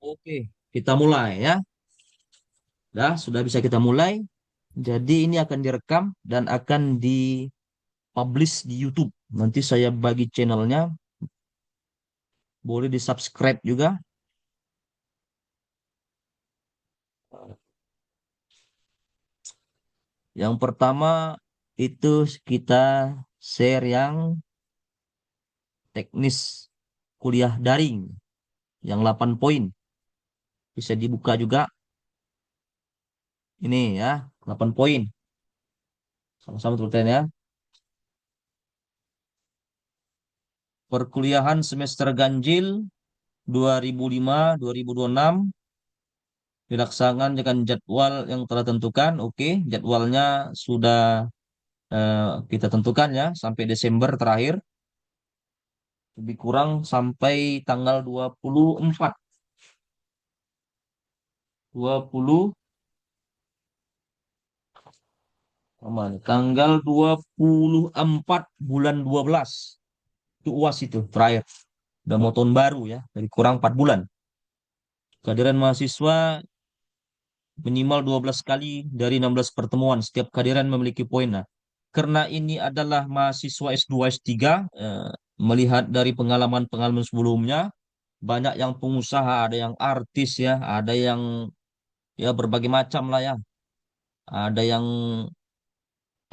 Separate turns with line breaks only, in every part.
Oke, kita mulai ya. Sudah bisa kita mulai. Jadi ini akan direkam dan akan dipublish di YouTube. Nanti saya bagi channelnya, boleh di-subscribe juga. Yang pertama itu kita share yang teknis kuliah daring, yang 8 poin. Bisa dibuka juga ini ya, 8 poin. Sama-sama tulisan ya. Perkuliahan semester ganjil 2005-2026 dilaksanakan dengan jadwal yang telah tentukan. Oke, jadwalnya sudah kita tentukan ya sampai Desember terakhir. Lebih kurang sampai tanggal 24, 20 aman. Tanggal 24 bulan 12. Itu UAS itu terakhir. Udah mau tahun baru ya. Jadi kurang 4 bulan. Kehadiran mahasiswa minimal 12 kali dari 16 pertemuan. Setiap kehadiran memiliki poin. Nah, karena ini adalah mahasiswa S2, S3, melihat dari pengalaman-pengalaman sebelumnya, banyak yang pengusaha, ada yang artis ya, ada yang ya berbagai macam lah ya. Ada yang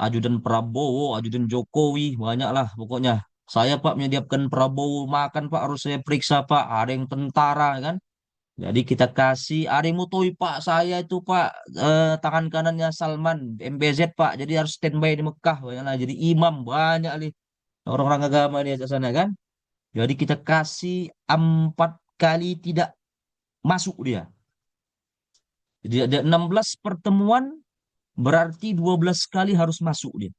ajudan Prabowo, ajudan Jokowi, banyak lah pokoknya. Saya Pak menyediakan Prabowo makan Pak, harus saya periksa Pak. Ada yang tentara kan. Jadi kita kasih, ada yang mutui Pak, saya itu Pak, tangan kanannya Salman, MBZ Pak, jadi harus standby di Mekah. Banyak lah. Jadi imam banyak nih orang-orang agama di sana kan. Jadi kita kasih 4 kali tidak masuk dia. Jadi ada 16 pertemuan, berarti 12 kali harus masuk dia.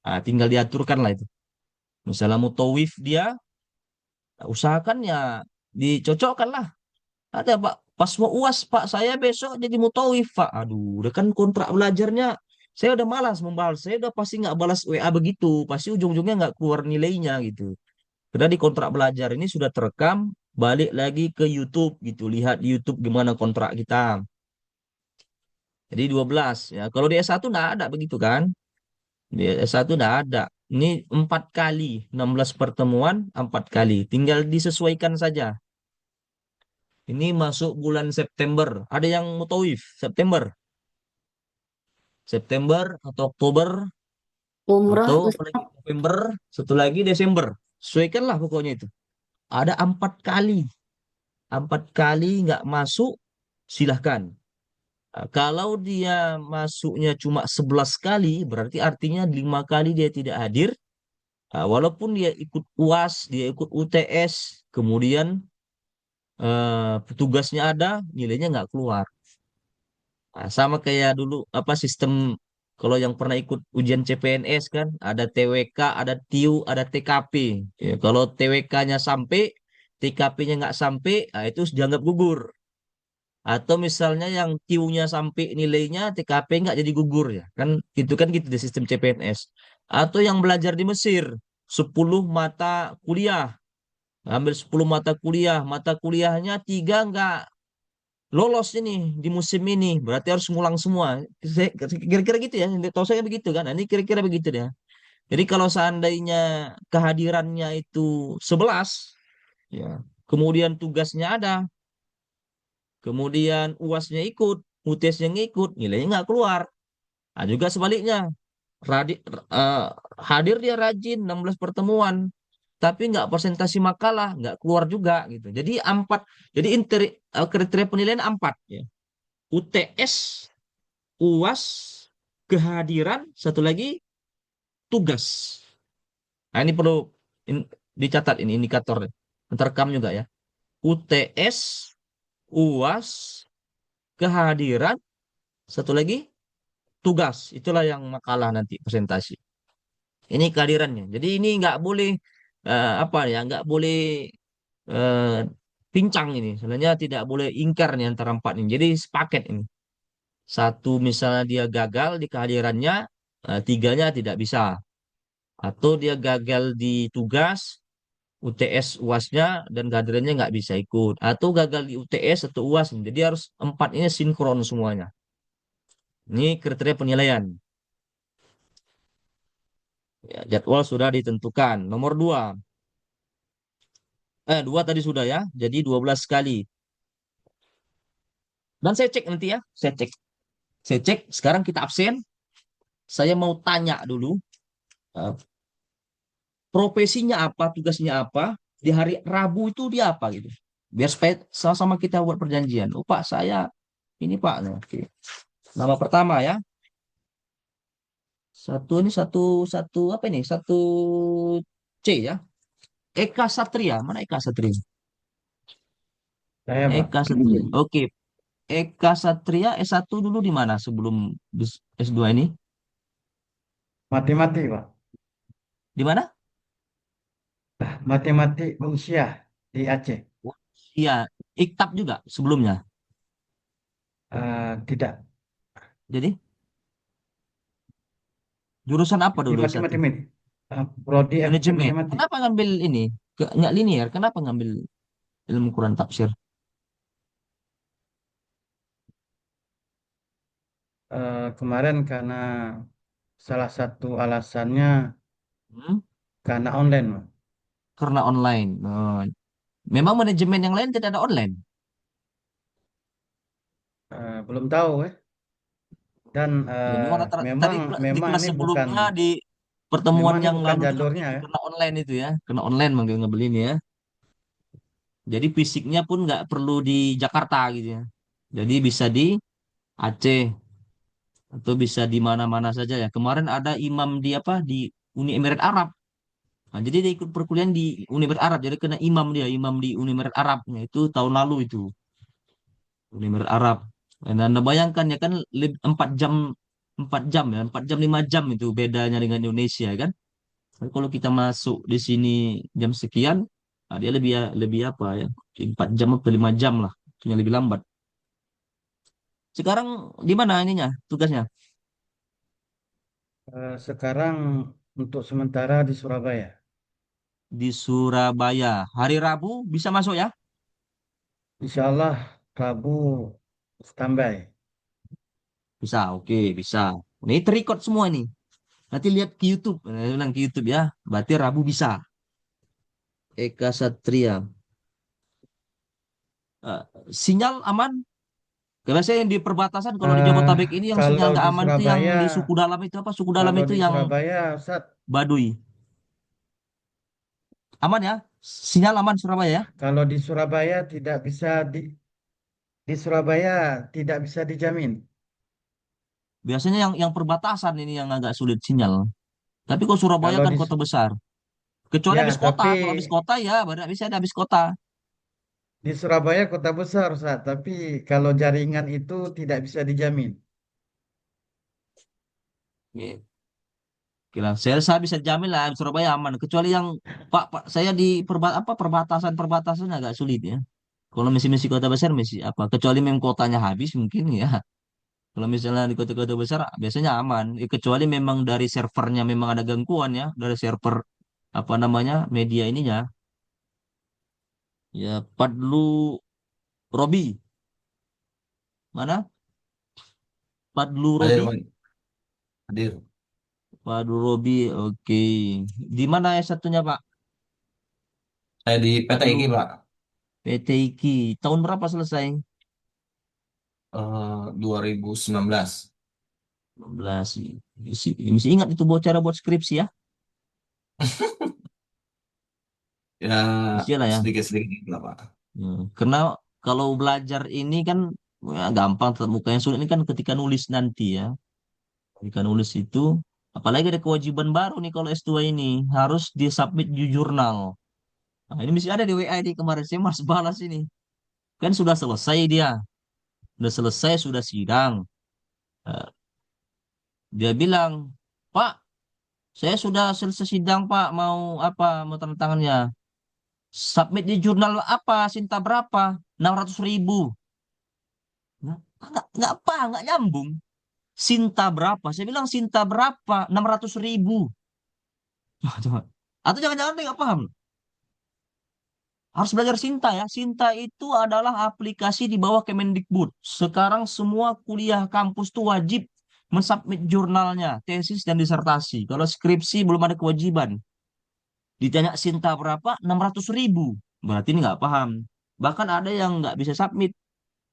Nah, tinggal diaturkan lah itu. Misalnya mutawif dia, usahakan ya dicocokkan lah. Ada Pak, pas mau UAS Pak, saya besok jadi mutawif Pak. Aduh, udah kan kontrak belajarnya. Saya udah malas membalas. Saya udah pasti nggak balas WA begitu. Pasti ujung-ujungnya nggak keluar nilainya gitu. Karena di kontrak belajar ini sudah terekam, balik lagi ke YouTube gitu. Lihat di YouTube gimana kontrak kita. Jadi 12 ya. Kalau di S1 nggak ada begitu kan. Di S1 nggak ada. Ini 4 kali, 16 pertemuan, 4 kali. Tinggal disesuaikan saja. Ini masuk bulan September. Ada yang mutawif September. September atau Oktober
Umroh
atau apalagi
Ustaz.
November, satu lagi Desember. Sesuaikanlah pokoknya itu. Ada 4 kali. 4 kali nggak masuk, silahkan. Kalau dia masuknya cuma 11 kali, berarti artinya 5 kali dia tidak hadir. Walaupun dia ikut UAS, dia ikut UTS, kemudian petugasnya ada, nilainya nggak keluar. Sama kayak dulu apa sistem kalau yang pernah ikut ujian CPNS kan, ada TWK, ada TIU, ada TKP. Ya, kalau TWK-nya sampai, TKP-nya nggak sampai, itu dianggap gugur. Atau misalnya yang TIU-nya sampai nilainya, TKP nggak jadi gugur ya. Kan gitu di sistem CPNS. Atau yang belajar di Mesir, 10 mata kuliah. Ambil 10 mata kuliah, mata kuliahnya 3 nggak lolos ini di musim ini, berarti harus ngulang semua. Kira-kira gitu ya, tahu saya begitu kan. Nah, ini kira-kira begitu ya. Jadi kalau seandainya kehadirannya itu 11, ya, kemudian tugasnya ada, kemudian UASnya ikut, UTS-nya ngikut, nilainya nggak keluar. Nah, juga sebaliknya, Radi- eh, hadir dia rajin 16 pertemuan, tapi nggak presentasi makalah, nggak keluar juga gitu. Jadi kriteria penilaian 4 ya. UTS, UAS, kehadiran, satu lagi tugas. Nah, ini perlu dicatat ini indikator. Terekam juga ya. UTS, UAS, kehadiran, satu lagi tugas. Itulah yang makalah nanti presentasi. Ini kehadirannya. Jadi ini nggak boleh apa ya, nggak boleh eh, pincang ini. Sebenarnya tidak boleh ingkar nih antara 4 ini. Jadi sepaket ini. Satu misalnya dia gagal di kehadirannya, tiganya tidak bisa. Atau dia gagal di tugas, UTS UASnya dan kehadirannya nggak bisa ikut. Atau gagal di UTS atau UAS. Jadi harus empat ini sinkron semuanya. Ini kriteria penilaian. Ya, jadwal sudah ditentukan. Nomor dua. Dua tadi sudah ya. Jadi 12 kali. Dan saya cek nanti ya. Saya cek. Saya cek. Sekarang kita absen. Saya mau tanya dulu. eh, Profesinya apa, tugasnya apa. Di hari Rabu itu dia apa gitu. Biar supaya sama-sama kita buat perjanjian. Oh Pak, saya ini Pak. Nah, oke. Nama pertama ya. Satu ini satu satu apa ini? Satu C ya. Eka Satria. Mana Eka Satria?
Saya, Pak.
Eka Satria. Oke. Eka Satria S1 dulu di mana sebelum S2 ini?
Mati-mati, Pak.
Di mana?
Mati-mati Unsia di Aceh.
Oh, iya, Iktab juga sebelumnya.
Tidak.
Jadi jurusan apa
Di
dulu S1?
mati-mati, Mit. Prodi FK
Manajemen.
mati-mati.
Kenapa ngambil ini? Nggak linear. Kenapa ngambil ilmu Quran tafsir?
Kemarin karena salah satu alasannya
Hmm?
karena online, Pak.
Karena online. Oh, memang manajemen yang lain tidak ada online.
Belum tahu, ya. Dan
Ya, memang
memang
tadi di
memang
kelas
ini bukan
sebelumnya di pertemuan
memang ini
yang
bukan
lalu juga
jalurnya,
begitu
ya.
kena online itu ya, kena online manggil ngebeli ini ya. Jadi fisiknya pun nggak perlu di Jakarta gitu ya. Jadi bisa di Aceh atau bisa di mana-mana saja ya. Kemarin ada imam di apa di Uni Emirat Arab. Nah, jadi dia ikut perkuliahan di Uni Emirat Arab. Jadi kena imam dia, imam di Uni Emirat Arab. Nah, itu tahun lalu itu Uni Emirat Arab. Dan Anda bayangkan ya kan 4 jam ya, 4 jam 5 jam itu bedanya dengan Indonesia kan. Tapi kalau kita masuk di sini jam sekian, nah dia lebih lebih apa ya? 4 jam atau 5 jam lah. Yang lebih lambat. Sekarang di mana ininya tugasnya?
Sekarang untuk sementara di Surabaya.
Di Surabaya. Hari Rabu bisa masuk ya?
Insya Allah Rabu standby.
Bisa, oke, bisa. Ini terikot semua nih. Nanti lihat ke YouTube. Nah, bilang ke YouTube ya. Berarti Rabu bisa. Eka Satria. Eh, Sinyal aman? Biasanya yang di perbatasan kalau di
Eh,
Jabotabek ini yang sinyal
kalau
nggak
di
aman itu yang
Surabaya,
di suku dalam itu apa? Suku dalam
kalau
itu
di
yang
Surabaya, Ustaz,
Baduy. Aman ya? Sinyal aman Surabaya ya?
kalau di Surabaya tidak bisa di Surabaya tidak bisa dijamin.
Biasanya yang perbatasan ini yang agak sulit sinyal. Tapi kalau Surabaya
Kalau
kan
di
kota besar. Kecuali
ya,
habis kota.
tapi
Kalau habis kota ya baru bisa ada habis kota.
di Surabaya kota besar, Ustaz, tapi kalau jaringan itu tidak bisa dijamin.
Gitu. Kira saya bisa jamin lah Surabaya aman. Kecuali yang Pak saya di perbatasan agak sulit ya. Kalau misi-misi kota besar misi apa? Kecuali memang kotanya habis mungkin ya. Kalau misalnya di kota-kota besar biasanya aman. Kecuali memang dari servernya memang ada gangguan ya. Dari server apa namanya media ininya. Ya Padlu Robi. Mana? Padlu
Hadir,
Robi.
Bang. Hadir.
Padlu Robi. Oke. Di mana ya satunya Pak?
Saya di PTIG,
Padlu
Pak.
PT IKI. Tahun berapa selesai?
2019.
15. Mesti ingat itu cara buat skripsi ya.
Ya,
Mesti lah ya.
sedikit-sedikit lah, Pak.
Karena kalau belajar ini kan ya, gampang tetap muka yang sulit ini kan ketika nulis nanti ya. Ketika nulis itu apalagi ada kewajiban baru nih kalau S2 ini harus disubmit di jurnal. Nah, ini mesti ada di WA ini kemarin saya mas balas ini. Kan sudah selesai dia. Sudah selesai sudah sidang. Eh, Dia bilang, "Pak, saya sudah selesai sidang, Pak. Mau apa? Mau tanda tangannya. Submit di jurnal apa? Sinta berapa? 600.000. Nah, nggak nyambung. Sinta berapa? Saya bilang Sinta berapa? 600.000. Coba. Atau jangan-jangan dia nggak paham. Harus belajar Sinta ya. Sinta itu adalah aplikasi di bawah Kemendikbud. Sekarang semua kuliah kampus tuh wajib mensubmit jurnalnya, tesis dan disertasi. Kalau skripsi belum ada kewajiban. Ditanya Sinta berapa? 600.000. Berarti ini nggak paham. Bahkan ada yang nggak bisa submit.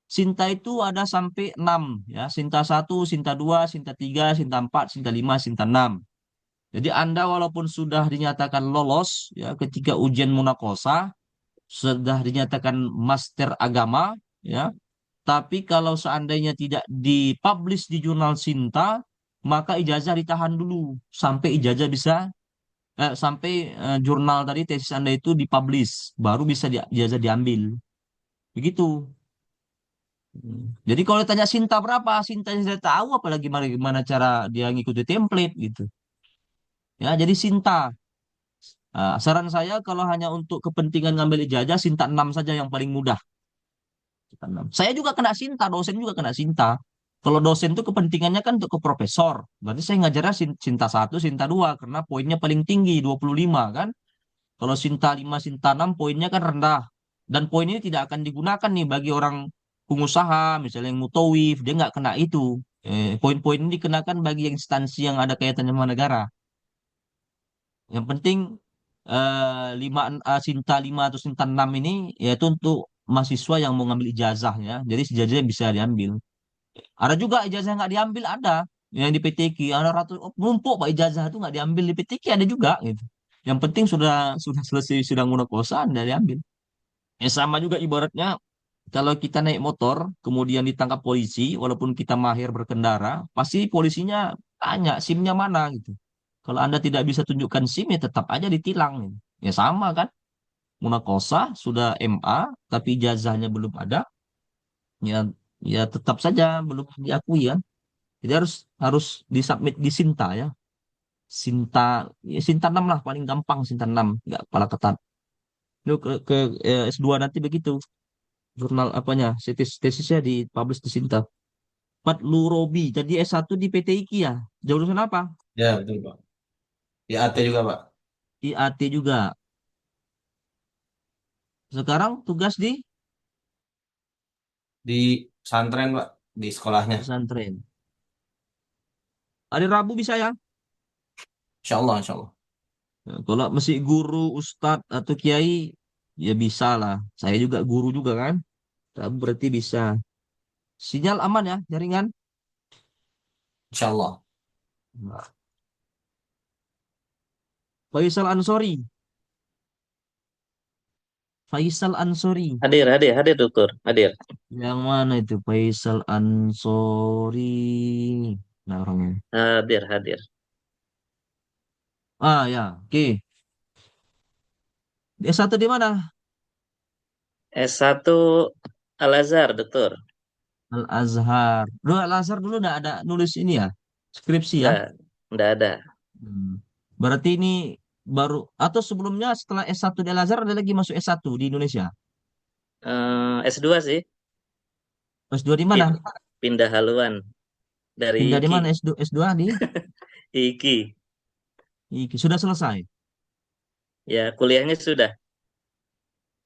Sinta itu ada sampai 6 ya. Sinta 1, Sinta 2, Sinta 3, Sinta 4, Sinta 5, Sinta 6. Jadi Anda walaupun sudah dinyatakan lolos ya ketika ujian munakosa, sudah dinyatakan master agama ya, tapi kalau seandainya tidak dipublish di jurnal Sinta, maka ijazah ditahan dulu sampai sampai jurnal tadi tesis Anda itu dipublish, baru bisa ijazah diambil. Begitu. Jadi kalau ditanya Sinta berapa, Sinta sudah tahu apalagi gimana cara dia ngikuti template gitu. Ya, jadi Sinta. Saran saya kalau hanya untuk kepentingan ngambil ijazah, Sinta 6 saja yang paling mudah. Sinta 6. Saya juga kena Sinta, dosen juga kena Sinta. Kalau dosen itu kepentingannya kan untuk ke profesor. Berarti saya ngajarnya Sinta 1, Sinta 2 karena poinnya paling tinggi 25 kan. Kalau Sinta 5, Sinta 6 poinnya kan rendah. Dan poin ini tidak akan digunakan nih bagi orang pengusaha, misalnya yang mutawif, dia nggak kena itu. Poin-poin ini dikenakan bagi instansi yang ada kaitannya sama negara. Yang penting Sinta 5 atau Sinta 6 ini yaitu untuk mahasiswa yang mau ngambil ijazahnya. Jadi ijazahnya bisa diambil. Ada juga ijazah yang nggak diambil ada. Yang di PTQ ada ratus numpuk Pak ijazah itu nggak diambil di PTQ ada juga gitu. Yang penting sudah selesai sidang munakosa Anda diambil. Sama juga ibaratnya kalau kita naik motor kemudian ditangkap polisi walaupun kita mahir berkendara, pasti polisinya tanya SIM-nya mana gitu. Kalau Anda tidak bisa tunjukkan SIM ya tetap aja ditilang gitu. Ya sama kan? Munakosa sudah MA tapi ijazahnya belum ada, ya ya tetap saja belum diakui kan. Jadi harus harus disubmit di Sinta ya. Sinta ya Sinta 6 lah paling gampang Sinta 6 nggak kepala ketat. Lu ke S2 nanti begitu. Jurnal apanya? Tesisnya dipublish di Sinta. Fatlu Robi. Jadi S1 di PTIQ ya. Jurusan apa?
Ya, betul, Pak. Di AT juga, Pak.
IAT juga. Sekarang tugas di
Di pesantren, Pak. Di sekolahnya.
pesantren. Hari Rabu bisa ya?
Insya Allah, insya Allah.
Nah, kalau masih guru, ustadz atau kiai, ya bisa lah. Saya juga guru juga kan. Rabu berarti bisa. Sinyal aman ya, jaringan?
Insya Allah.
Nah, Faisal Ansori. Faisal Ansori.
Hadir, hadir, hadir, dokter. Hadir.
Yang mana itu Faisal Ansori? Nah orangnya.
Hadir, hadir.
Ah ya, oke. S1 di mana?
S1 Al-Azhar, dokter.
Al Azhar. Dulu Al Azhar dulu nggak ada nulis ini ya, skripsi ya.
Enggak ada.
Hmm. Berarti ini baru atau sebelumnya setelah S1 di Al Azhar ada lagi masuk S1 di Indonesia.
S2 sih.
S2 di mana?
Pin- Pindah haluan dari
Pindah di
IKI.
mana S2 di?
IKI.
Sudah selesai.
Ya, kuliahnya sudah.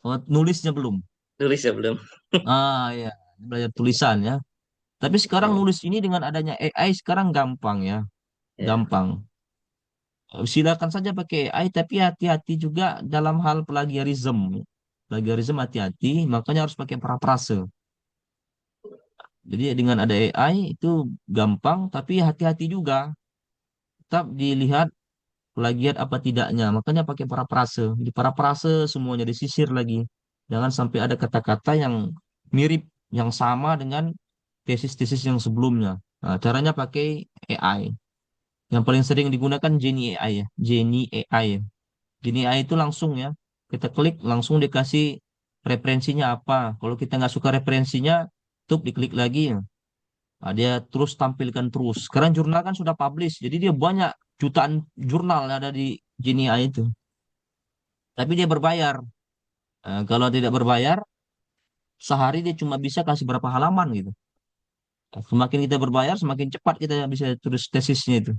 Oh, nulisnya belum.
Tulis ya belum?
Ah ya, belajar tulisan ya. Tapi sekarang
Ya,
nulis ini dengan adanya AI sekarang gampang ya,
ya.
gampang. Silakan saja pakai AI, tapi hati-hati juga dalam hal plagiarism. Plagiarism hati-hati, makanya harus pakai paraphrase. Jadi dengan ada AI itu gampang, tapi hati-hati juga. Tetap dilihat plagiat apa tidaknya. Makanya pakai paraphrase. Di paraphrase semuanya disisir lagi. Jangan sampai ada kata-kata yang mirip, yang sama dengan tesis-tesis yang sebelumnya. Nah, caranya pakai AI. Yang paling sering digunakan Genie AI ya. Genie AI ya. Genie AI itu langsung ya. Kita klik langsung dikasih referensinya apa. Kalau kita nggak suka referensinya, tuh diklik lagi ya. Nah, dia terus tampilkan terus. Sekarang jurnal kan sudah publish, jadi dia banyak jutaan jurnal yang ada di Genie AI itu. Tapi dia berbayar. Kalau tidak berbayar, sehari dia cuma bisa kasih berapa halaman gitu. Semakin kita berbayar, semakin cepat kita bisa tulis tesisnya itu.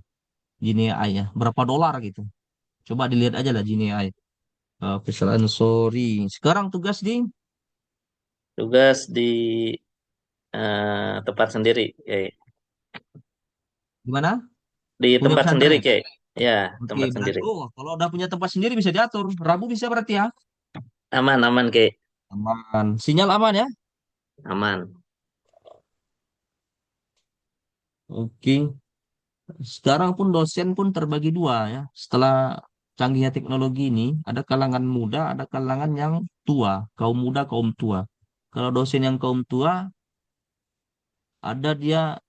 Genie AI ya. Berapa dolar gitu. Coba dilihat aja lah Genie AI. Faisal Ansori. Sekarang tugas di
Tugas di tempat sendiri, kayak
di mana?
di
Punya
tempat sendiri,
pesantren.
kayak ya
Oke,
tempat
berarti
sendiri.
kalau udah punya tempat sendiri bisa diatur. Rabu bisa berarti ya?
Aman, aman, kayak
Aman. Sinyal aman ya?
aman.
Oke. Sekarang pun dosen pun terbagi dua ya. Setelah canggihnya teknologi ini, ada kalangan muda, ada kalangan yang tua. Kaum muda, kaum tua. Kalau dosen yang kaum tua, ada dia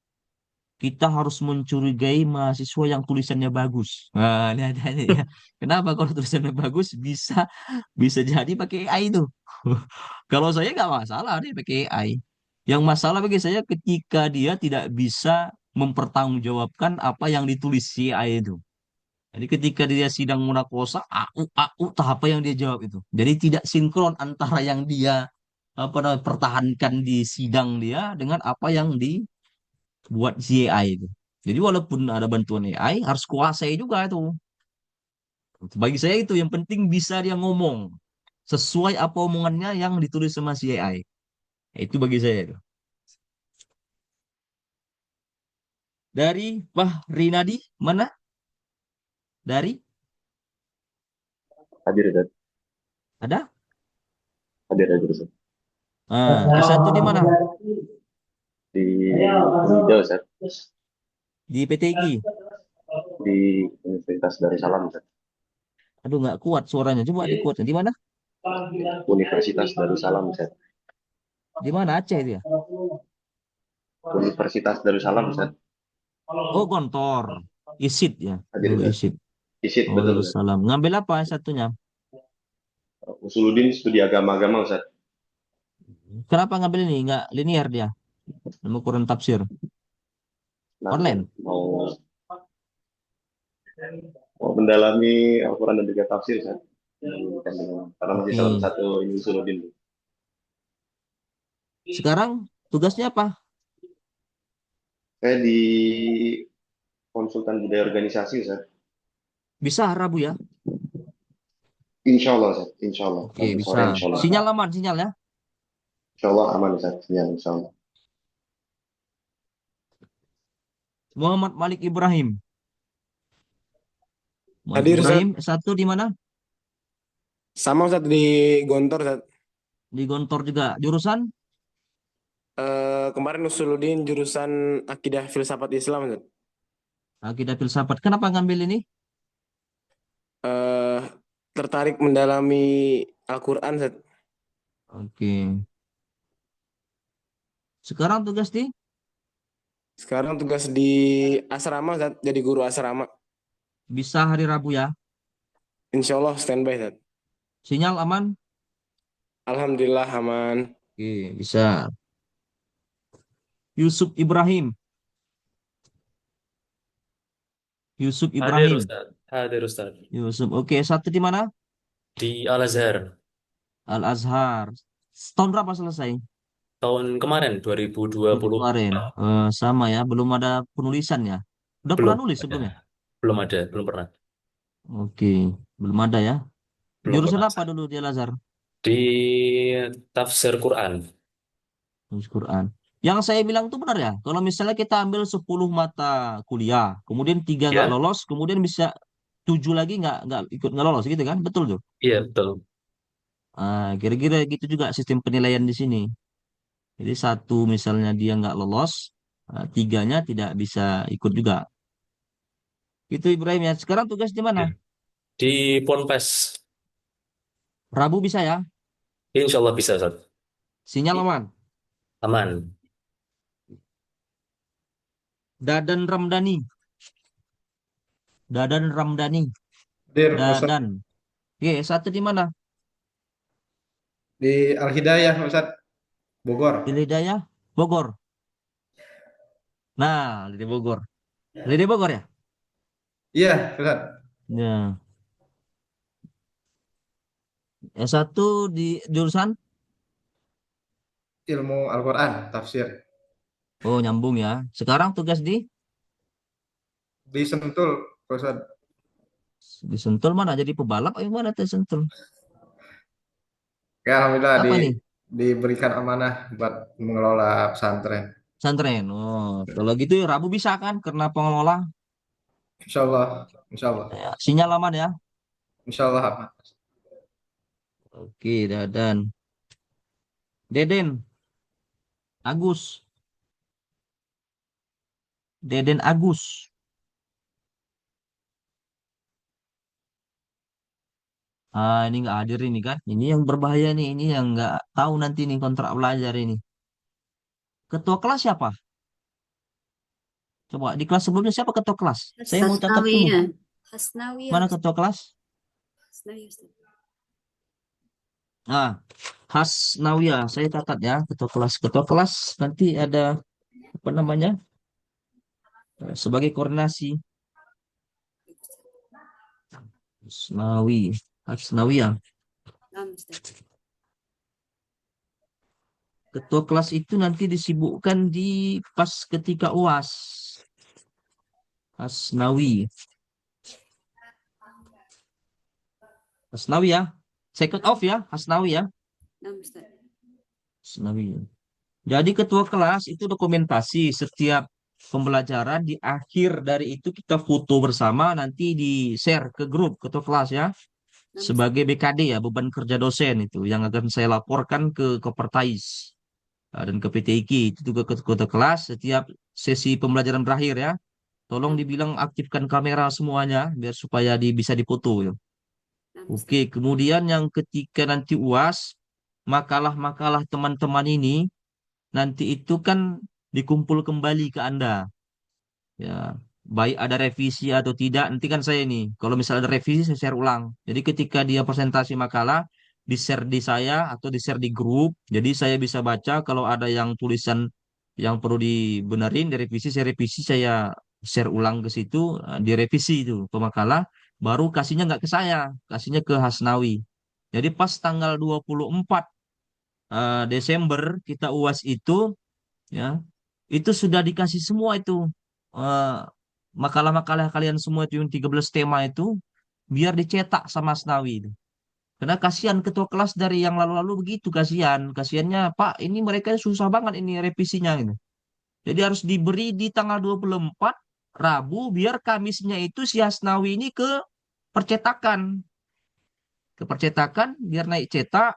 kita harus mencurigai mahasiswa yang tulisannya bagus. Nah, ini ada ini ya. Kenapa kalau tulisannya bagus bisa bisa jadi pakai AI itu. Kalau saya nggak masalah dia pakai AI. Yang masalah bagi saya ketika dia tidak bisa mempertanggungjawabkan apa yang ditulis si AI itu. Jadi ketika dia sidang munakosa, tah apa yang dia jawab itu. Jadi tidak sinkron antara yang dia apa namanya pertahankan di sidang dia dengan apa yang dibuat si AI itu. Jadi walaupun ada bantuan AI, harus kuasai juga itu. Bagi saya itu yang penting bisa dia ngomong sesuai apa omongannya yang ditulis sama si AI. Itu bagi saya itu. Dari Rinadi mana? Dari
Hadir Ustaz.
ada?
Hadir Ustaz.
S1 di mana?
Di Unida Ustaz.
Di PTG.
Di Universitas Darussalam Ustaz.
Aduh nggak kuat suaranya. Coba dikuat. Di mana?
Universitas Darussalam Ustaz.
Di mana Aceh itu ya?
Universitas Darussalam Ustaz.
Oh Gontor. Isit ya.
Hadir
Oh
Ustaz.
Isit.
Isit
Oh
betul Ustaz.
Darussalam. Ngambil apa satunya?
Usuluddin studi agama-agama Ustaz.
Kenapa ngambil ini? Nggak linear dia. Nama Quran tafsir.
Nah,
Online.
mau mendalami Al-Quran dan juga tafsir Ustaz. Karena masih
Oke.
salah satu ini Usuluddin.
Sekarang tugasnya apa?
Saya di konsultan budaya organisasi Ustaz.
Bisa Rabu ya?
Insya Allah Ustaz. Insya Allah.
Oke,
Rabu
bisa.
sore insya Allah.
Sinyal aman, sinyal ya.
Insya Allah aman Ustaz. Ya, insya Allah.
Muhammad Malik Ibrahim. Malik
Hadir Ustaz.
Ibrahim, satu di mana?
Sama Ustaz di Gontor Ustaz.
Di Gontor juga. Jurusan?
Kemarin Usuluddin jurusan Akidah Filsafat Islam Ustaz.
Akidah filsafat. Kenapa ngambil ini?
Eh, Tertarik mendalami Al-Quran Ustaz.
Oke. Sekarang tugas di?
Sekarang tugas di asrama Ustaz, jadi guru asrama.
Bisa hari Rabu ya.
Insya Allah standby Ustaz.
Sinyal aman?
Alhamdulillah aman.
Oke, bisa. Yusuf Ibrahim. Yusuf
Hadir
Ibrahim.
Ustaz, hadir Ustaz.
Yusuf. Oke, satu di mana?
Di Al-Azhar
Al-Azhar. Tahun berapa selesai?
tahun kemarin 2020
Kemarin. Sama ya, belum ada penulisan ya. Udah pernah
belum
nulis
ada,
sebelumnya?
belum pernah,
Oke, belum ada ya.
belum
Jurusan
pernah.
apa dulu di Al-Azhar?
Di tafsir Quran,
Nulis Quran. Yang saya bilang itu benar ya. Kalau misalnya kita ambil 10 mata kuliah, kemudian 3 nggak
ya,
lolos, kemudian bisa 7 lagi nggak ikut nggak lolos gitu kan? Betul tuh.
iya betul.
Kira-kira gitu juga sistem penilaian di sini. Jadi satu misalnya dia nggak lolos, tiganya tidak bisa ikut juga. Itu Ibrahim ya. Sekarang tugas di mana?
Ya. Di Ponpes,
Rabu bisa ya?
Insya Allah bisa Ustaz.
Sinyal aman.
Aman.
Dadan Ramdhani. Dadan Ramdhani.
Hadir Ustaz.
Dadan. Oke, satu di mana?
Di Al-Hidayah Ustaz, Bogor.
Di Hidayah, Bogor. Nah, di Bogor. Di Bogor ya?
Iya Ustaz.
Ya. S1 di jurusan?
Ilmu Al-Quran, tafsir.
Oh, nyambung ya. Sekarang tugas
Di Sentul Ustaz.
di Sentul mana? Jadi pebalap atau gimana tuh Sentul?
Ya, alhamdulillah
Apa nih?
diberikan amanah buat mengelola pesantren.
Pesantren. Oh, kalau gitu ya Rabu bisa kan? Karena pengelola.
Insya Allah, insya Allah,
Ya, sinyal aman ya.
insya Allah aman.
Oke, Dadan. Deden, Agus. Deden Agus. Ah, ini nggak hadir ini kan? Ini yang berbahaya nih. Ini yang nggak tahu nanti nih kontrak belajar ini. Ketua kelas siapa? Coba di kelas sebelumnya siapa ketua kelas? Saya mau catat dulu.
Hasnawiyah. Hasnawiyah.
Mana ketua kelas?
Hasnawiyah, Ustaz.
Ah, Hasnawiyah. Saya catat ya ketua kelas. Ketua kelas nanti ada apa namanya? Sebagai koordinasi. Hasnawi. Hasnawiyah.
Naam, Ustaz.
Ketua kelas itu nanti disibukkan di pas ketika UAS. Hasnawi. Hasnawi ya. Second off ya, Hasnawi ya.
Naam, Ustaz.
Hasnawi. Jadi ketua kelas itu dokumentasi setiap pembelajaran di akhir dari itu kita foto bersama nanti di share ke grup ketua kelas ya.
Naam, Ustaz.
Sebagai BKD ya, beban kerja dosen itu yang akan saya laporkan ke Kopertais dan ke PTIK itu juga ke ketua kelas setiap sesi pembelajaran berakhir ya. Tolong dibilang aktifkan kamera semuanya biar supaya bisa dipoto ya.
Naam, Ustaz.
Oke, kemudian yang ketika nanti UAS, makalah-makalah teman-teman ini nanti itu kan dikumpul kembali ke Anda. Ya, baik ada revisi atau tidak, nanti kan saya ini, kalau misalnya ada revisi saya share ulang. Jadi ketika dia presentasi makalah, di-share di saya atau di-share di grup, jadi saya bisa baca kalau ada yang tulisan yang perlu dibenerin, direvisi, saya revisi, saya share ulang ke situ, direvisi itu pemakalah, baru kasihnya nggak ke saya, kasihnya ke Hasnawi. Jadi pas tanggal 24 Desember kita UAS itu, ya, itu sudah dikasih semua itu eh, makalah-makalah kalian semua itu yang 13 tema itu biar dicetak sama Asnawi itu. Karena kasihan ketua kelas dari yang lalu-lalu begitu kasihan. Kasihannya Pak, ini mereka susah banget ini revisinya gitu. Jadi harus diberi di tanggal 24 Rabu biar Kamisnya itu si Asnawi ini ke percetakan. Ke percetakan biar naik cetak,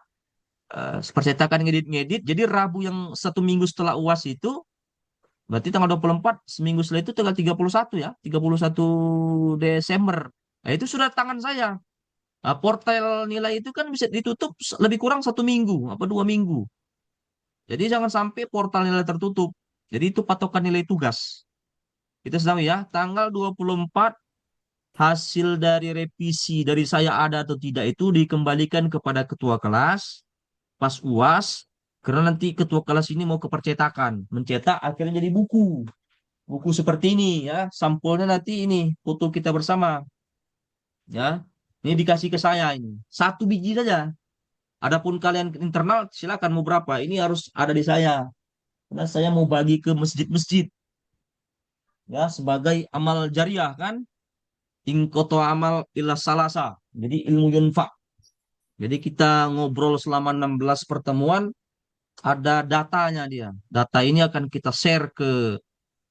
percetakan ngedit-ngedit. Jadi Rabu yang 1 minggu setelah UAS itu berarti tanggal 24, seminggu setelah itu tanggal 31 ya, 31 Desember. Nah, itu sudah tangan saya. Nah, portal nilai itu kan bisa ditutup lebih kurang 1 minggu, apa 2 minggu. Jadi jangan sampai portal nilai tertutup. Jadi itu patokan nilai tugas. Kita sedang ya, tanggal 24 hasil dari revisi dari saya ada atau tidak itu dikembalikan kepada ketua kelas pas UAS. Karena nanti ketua kelas ini mau ke percetakan, mencetak akhirnya jadi buku. Buku seperti ini ya, sampulnya nanti ini foto kita bersama ya. Ini dikasih ke saya ini. 1 biji saja. Adapun kalian internal silakan mau berapa. Ini harus ada di saya. Karena saya mau bagi ke masjid-masjid ya sebagai amal jariah kan. Ingkoto amal illa salasa. Jadi ilmu yunfa. Jadi kita ngobrol selama 16 pertemuan ada datanya dia. Data ini akan kita share ke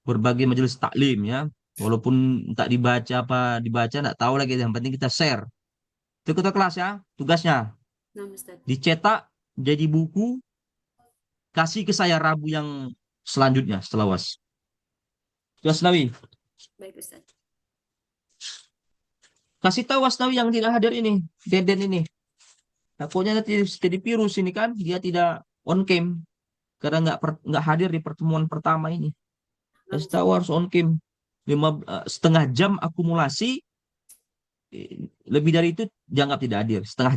berbagai majelis taklim ya. Walaupun tak dibaca apa dibaca nggak tahu lagi yang penting kita share. Itu ketua kelas ya, tugasnya
Naam, Ustaz.
dicetak jadi buku kasih ke saya Rabu yang selanjutnya setelah UAS. Wasnawi,
Baik, Ustaz.
kasih tahu Wasnawi yang tidak hadir ini, Deden ini. Takutnya nanti jadi virus ini kan, dia tidak on cam karena nggak hadir di pertemuan pertama ini.
Naam,
Kasih tahu harus on cam. setengah jam akumulasi, lebih dari itu dianggap tidak hadir. Setengah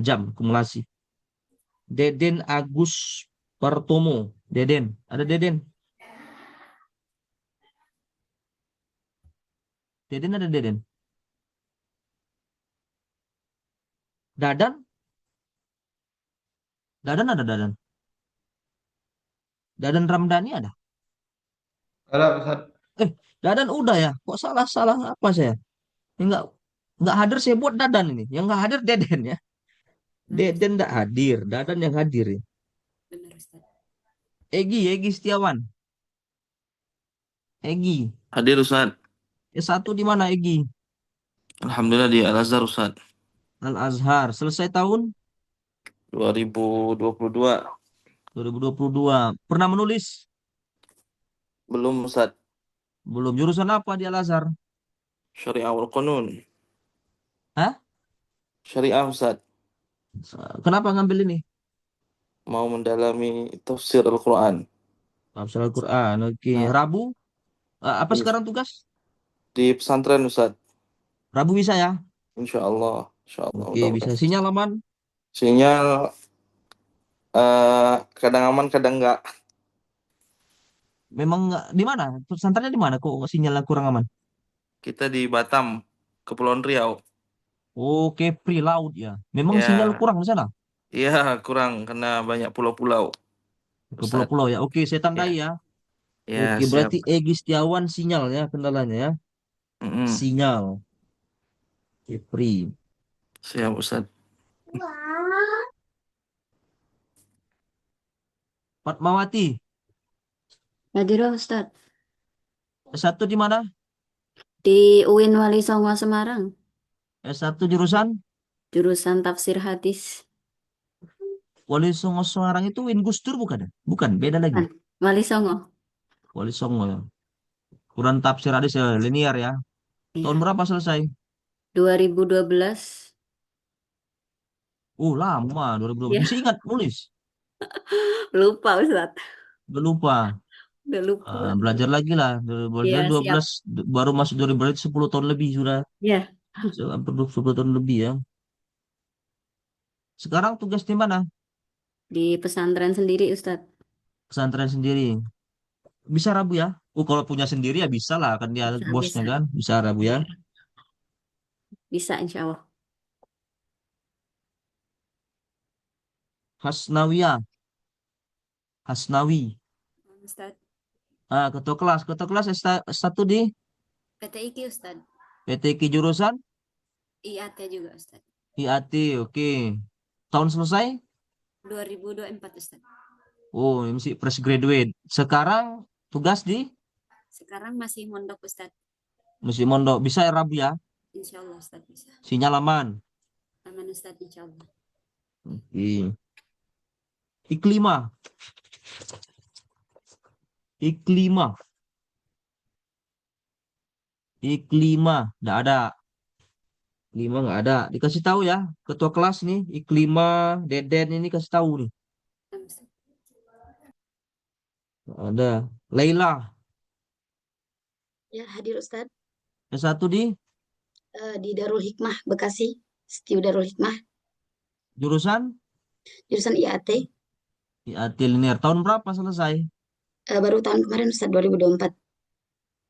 jam akumulasi. Deden Agus Partomo, Deden, ada Deden, Deden ada Deden, Dadan, Dadan ada Dadan, Dadan Ramdhani ada.
Ada, Ustaz.
Dadan udah ya, kok salah apa saya? Yang nggak hadir saya buat Dadan ini, yang nggak hadir Deden ya. Deden enggak hadir, Dadan yang hadir ya.
Benar Ustaz.
Egi Setiawan. Egi.
Hadir Ustaz.
S1 di mana Egi?
Alhamdulillah di Al-Azhar Ustaz.
Al-Azhar. Selesai tahun
2022.
2022. Pernah menulis?
Belum Ustaz.
Belum. Jurusan apa di Al-Azhar?
Syariah wal Qanun.
Hah?
Syariah Ustaz.
Kenapa ngambil ini?
Mau mendalami tafsir Al-Quran.
Tafsir Al-Quran. Oke.
Nah,
Rabu? Apa
di,
sekarang tugas?
di pesantren Ustaz.
Rabu bisa ya?
Insya Allah. Insya Allah.
Oke, bisa.
Mudah-mudahan.
Sinyal aman?
Sinyal kadang aman, kadang enggak.
Memang di mana? Pesantrennya di mana? Kok sinyalnya kurang aman?
Kita di Batam, Kepulauan Riau.
Oke, free laut ya. Memang sinyal
Ya,
kurang di sana.
iya kurang karena banyak pulau-pulau
Ke
Ustaz.
pulau-pulau ya. Oke, saya tandai
Ya,
ya.
ya
Oke,
siap.
berarti Egi Setiawan sinyalnya kendalanya ya.
Mm-mm.
Sinyal. Oke, free.
Siap Ustaz.
Fatmawati.
Hadir Ustaz.
S1 di mana?
Di UIN Wali Songo Semarang.
S1 jurusan
Jurusan tafsir hadis.
Wali Songo Semarang itu Win Gusdur bukan ya? Bukan, beda lagi.
Bukan. Wali Songo.
Wali Songo ya. Quran tafsir hadis ya, linear ya. Tahun
Iya.
berapa selesai?
2012.
Lama 2012.
Ya,
Masih ingat nulis?
lupa Ustaz.
Udah lupa.
Udah lupa.
Belajar lagi lah.
Iya, siap.
2012 baru masuk 2012 10 tahun lebih sudah.
Ya,
Hampir 10 tahun lebih ya. Sekarang tugas di mana?
di pesantren sendiri Ustaz.
Pesantren sendiri. Bisa Rabu ya? Kalau punya sendiri ya bisa lah. Kan dia
Bisa,
bosnya
bisa.
kan. Bisa Rabu ya.
Iya, bisa insya Allah.
Hasnawiyah. Hasnawi.
Ustaz.
Ketua kelas. Ketua kelas S1 di
PTIQ Ustaz.
PTQ jurusan
IAT juga Ustaz.
IAT. Oke. Tahun selesai?
2024 Ustaz.
Oh, ini masih fresh graduate. Sekarang tugas di
Sekarang masih mondok Ustaz.
masih mondok. Bisa ya Rabu ya?
Insya Allah Ustaz bisa.
Sinyal aman.
Aman Ustaz insya Allah.
Oke. Iklima. Iklima. Iklima. Nggak ada. Iklima nggak ada. Dikasih tahu ya. Ketua kelas nih. Iklima. Deden ini kasih tahu nih.
Aman, Ustaz.
Nggak ada. Laila.
Ya, hadir Ustadz.
S1
Di Darul Hikmah, Bekasi. Setiu Darul Hikmah.
jurusan
Jurusan IAT.
IAT linear. Tahun berapa selesai?
Baru tahun kemarin Ustadz, 2024.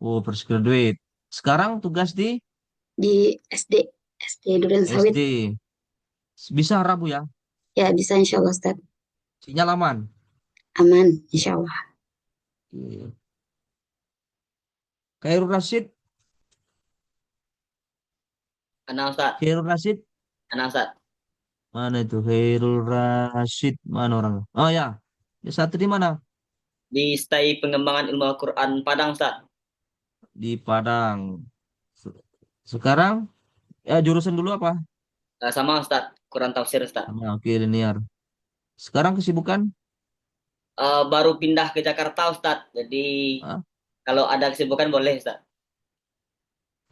Oh, fresh graduate. Sekarang tugas di
Di SD. SD Durian Sawit.
SD. Bisa Rabu ya?
Ya, bisa insya Allah Ustadz.
Sinyal aman.
Aman, insya Allah.
Oke. Khairul Rashid.
Anak Ustaz,
Khairul Rashid.
anak Ustaz.
Mana itu? Khairul Rashid. Mana orang? Oh ya. S1 di mana?
Di STAI Pengembangan Ilmu Al-Quran Padang Ustaz.
Di Padang. Sekarang jurusan dulu apa?
Sama Ustaz, Quran tafsir Ustaz.
Oke, linear. Sekarang kesibukan?
Baru pindah ke Jakarta Ustaz. Jadi
Hah?
kalau ada kesibukan boleh Ustaz.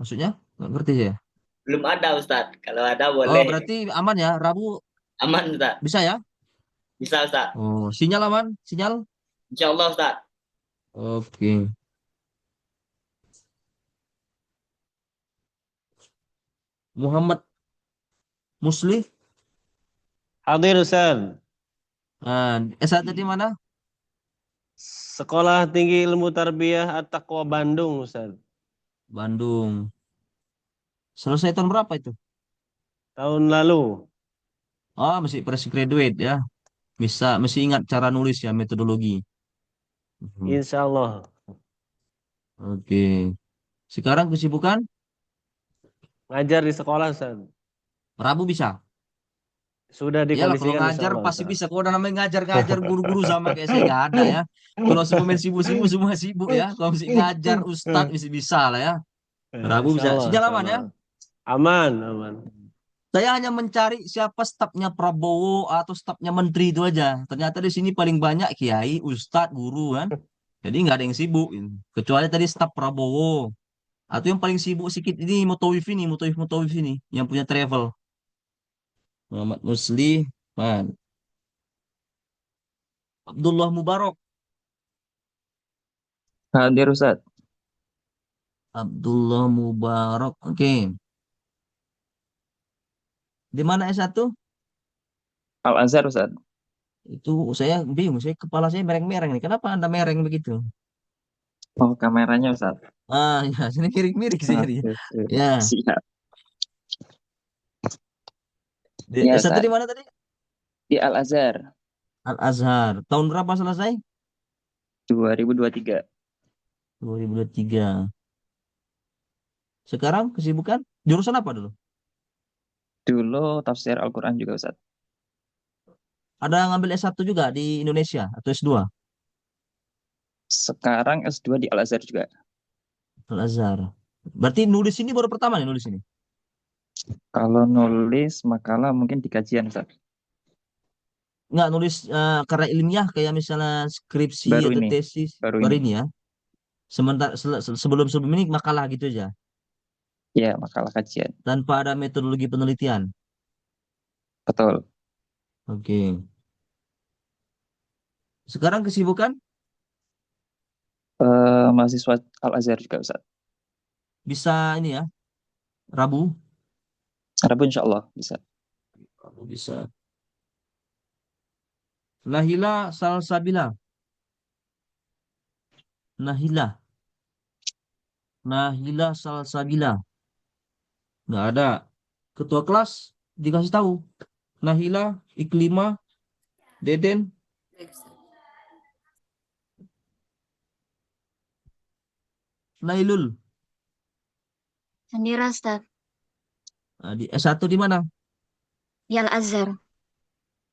Maksudnya? Nggak ngerti saya.
Belum ada Ustaz. Kalau ada
Oh,
boleh.
berarti aman ya? Rabu
Aman Ustaz.
bisa ya?
Bisa Ustaz.
Oh, sinyal aman? Sinyal?
Insya Allah Ustaz.
Oke. Muhammad Musli.
Hadir Ustaz.
S1 di mana?
Sekolah Tinggi Ilmu Tarbiyah At-Taqwa Bandung Ustaz.
Bandung. Selesai tahun berapa itu?
Tahun lalu.
Masih fresh graduate ya. Masih ingat cara nulis ya, metodologi.
Insya Allah.
Oke. Sekarang kesibukan?
Ngajar di sekolah Ustaz.
Rabu bisa?
Sudah
Iyalah kalau
dikondisikan insya
ngajar
Allah
pasti
Ustaz.
bisa. Kalau udah namanya ngajar-ngajar guru-guru sama kayak saya nggak ada ya. Kalau semua main sibuk-sibuk semua sibuk ya. Kalau mesti ngajar ustadz mesti bisa lah ya. Rabu
Insya
bisa.
Allah,
Sinyal
insya
aman ya.
Allah. Aman, aman.
Saya hanya mencari siapa stafnya Prabowo atau stafnya menteri itu aja. Ternyata di sini paling banyak kiai, ustadz, guru kan. Jadi nggak ada yang sibuk. Kecuali tadi staf Prabowo. Atau yang paling sibuk sedikit ini Mutawif ini yang punya travel. Muhammad Musliman. Abdullah Mubarak.
Hadir Ustaz.
Abdullah Mubarak. Oke. Di mana S1?
Al Azhar Ustaz.
Itu saya bingung. Kepala saya mereng-mereng nih. Kenapa Anda mereng begitu?
Oh, kameranya Ustaz.
Ah, ya, sini miring-miring sih jadi.
Oke, oke.
Ya.
Siap.
S1
Ya Ustaz.
di mana tadi?
Di Al Azhar
Al Azhar. Tahun berapa selesai?
2023.
2023. Sekarang kesibukan? Jurusan apa dulu?
Dulu tafsir Al-Quran juga Ustaz.
Ada ngambil S1 juga di Indonesia atau S2?
Sekarang S2 di Al Azhar juga.
Al Azhar. Berarti nulis ini baru pertama nih nulis ini.
Kalau nulis makalah mungkin di kajian Ustaz.
Nggak nulis karya ilmiah kayak misalnya skripsi
Baru
atau
ini.
tesis
Baru
baru
ini.
ini ya. Sementara sebelum ini makalah gitu aja
Ya, makalah kajian.
tanpa ada metodologi penelitian.
Betul.
Oke. Sekarang kesibukan
Mahasiswa Al Azhar juga Ustaz.
bisa ini ya. Rabu
Rabu insya Allah bisa.
bisa. Nahila Salsabila. Nahila Salsabila. Nggak ada. Ketua kelas dikasih tahu. Nahila, Iklima, Deden.
Baik, Ustaz.
Nailul.
Sendiri Ustaz.
Nah, di S1 di mana?
Di Al Azhar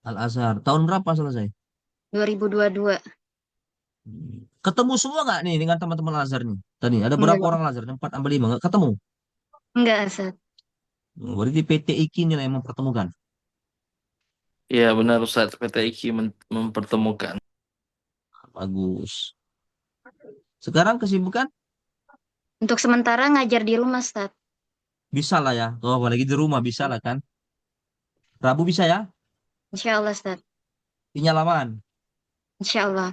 Al Azhar. Tahun berapa selesai?
2022.
Ketemu semua nggak nih dengan teman-teman Al Azhar nih? Tadi ada berapa
Enggak.
orang Al Azhar? 4 sampai 5 nggak ketemu?
Enggak Ustaz.
Berarti PT IKI ini yang mempertemukan.
Ya benar Ustaz, PT IKI mempertemukan.
Bagus. Sekarang kesibukan?
Untuk sementara ngajar di rumah Ustaz.
Bisa lah ya. Kalau apalagi di rumah bisa lah kan. Rabu bisa ya?
Insya Allah Ustaz.
Sinyal aman.
Insya Allah.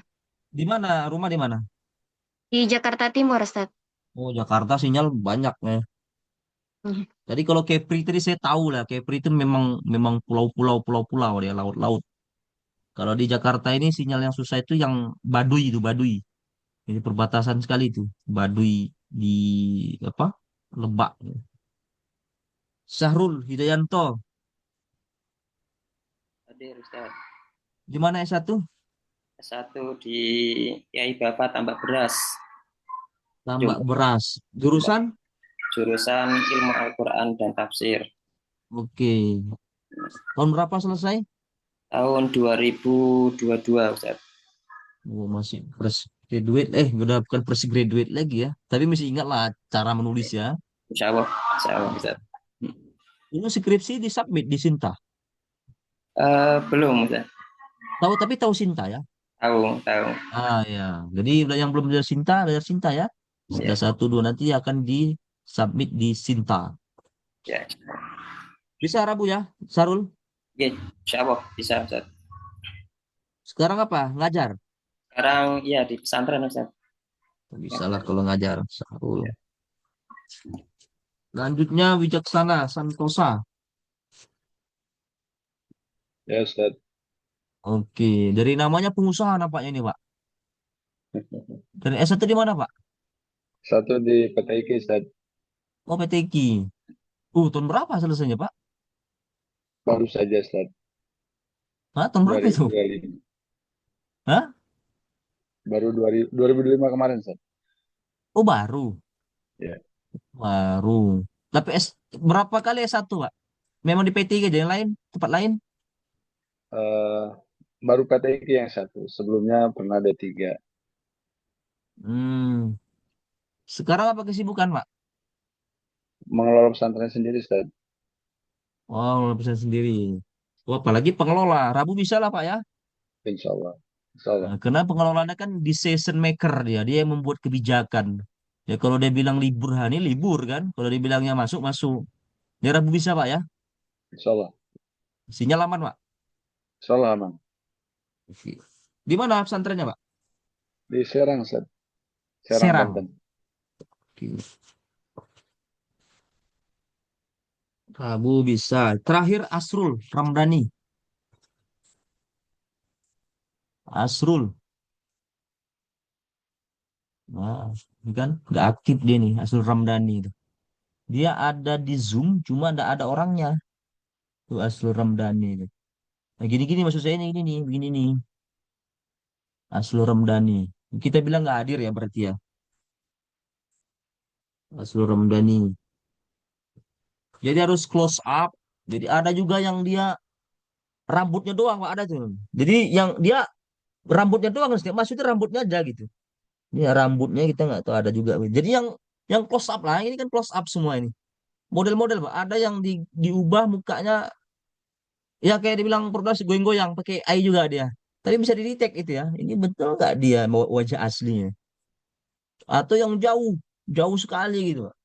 Di mana? Rumah di mana?
Di Jakarta Timur Ustaz.
Oh, Jakarta sinyal banyak ya.
Mhm.
Jadi kalau Kepri tadi saya tahu lah. Kepri itu memang pulau-pulau dia laut-laut. Kalau di Jakarta ini sinyal yang susah itu yang Baduy itu Baduy. Ini perbatasan sekali itu. Baduy di apa? Lebak. Syahrul Hidayanto.
Hadir Ustaz.
Di mana S1?
S1 di Kiai Bapak Tambak Beras.
Tambak Beras. Jurusan?
Jurusan Ilmu Al-Quran dan Tafsir.
Oke. Tahun berapa selesai?
Tahun 2022 Ustaz.
Oh, masih fresh graduate. Udah bukan fresh graduate lagi ya. Tapi masih ingat lah cara menulis ya.
Insya Allah Ustaz.
Ini skripsi disubmit di Sinta.
Belum Ustaz.
Tapi tahu Sinta ya?
Tahu.
Ah ya. Jadi yang belum belajar Sinta ya. Sudah 1, 2 nanti akan disubmit di Sinta.
Ya.
Bisa Rabu ya, Sarul?
Ya, insya Allah bisa Ustaz.
Sekarang apa? Ngajar?
Sekarang ya di pesantren Ustaz.
Bisa lah kalau ngajar. Sarul. Lanjutnya Wijaksana Santosa.
Ya Ustaz.
Oke, dari namanya pengusaha nampaknya ini, Pak. Dari S1 di mana, Pak?
Satu di PT IKI Ustaz.
Oh, PTQ. Tahun berapa selesainya, Pak?
Baru saja Ustaz.
Hah, tahun berapa itu?
2025.
Hah?
Baru 2005 kemarin Ustaz.
Oh, baru.
Ya.
Baru. Tapi berapa kali S1, Pak? Memang di PT aja, yang lain, tempat lain?
Eh, baru PTIQ yang satu. Sebelumnya pernah D3.
Hmm. Sekarang apa kesibukan, Pak?
Mengelola pesantren sendiri, Ustaz.
Oh, bisa sendiri. Oh, apalagi pengelola. Rabu bisa lah, Pak ya.
Insya Allah. Insya Allah.
Nah, karena pengelolanya kan decision maker dia. Dia yang membuat kebijakan. Ya kalau dia bilang libur hari ini libur kan. Kalau dia bilangnya masuk, masuk. Ya Rabu bisa, Pak ya.
Insya Allah.
Sinyal aman, Pak.
Insya Allah aman.
Di mana pesantrennya, Pak?
Di Serang, Ustaz. Serang,
Serang.
Banten.
Oke. Rabu bisa. Terakhir Asrul Ramdhani. Asrul. Nah, ini kan nggak aktif dia nih, Asrul Ramdhani itu. Dia ada di Zoom, cuma nggak ada orangnya. Tuh Asrul Ramdhani itu. Nah, gini-gini maksud saya ini nih, begini nih. Asrul Ramdhani. Kita bilang nggak hadir ya berarti ya. Asrul Ramdhani. Jadi harus close up. Jadi ada juga yang dia rambutnya doang, Pak, ada tuh. Jadi yang dia rambutnya doang, maksudnya rambutnya aja gitu. Ini rambutnya kita nggak tahu ada juga. Jadi yang close up lah, ini kan close up semua ini. Model-model, Pak. Ada yang diubah mukanya ya kayak dibilang produksi goyang-goyang pakai AI juga dia. Tapi bisa didetek itu ya. Ini betul nggak dia wajah aslinya? Atau yang jauh, jauh sekali gitu, Pak.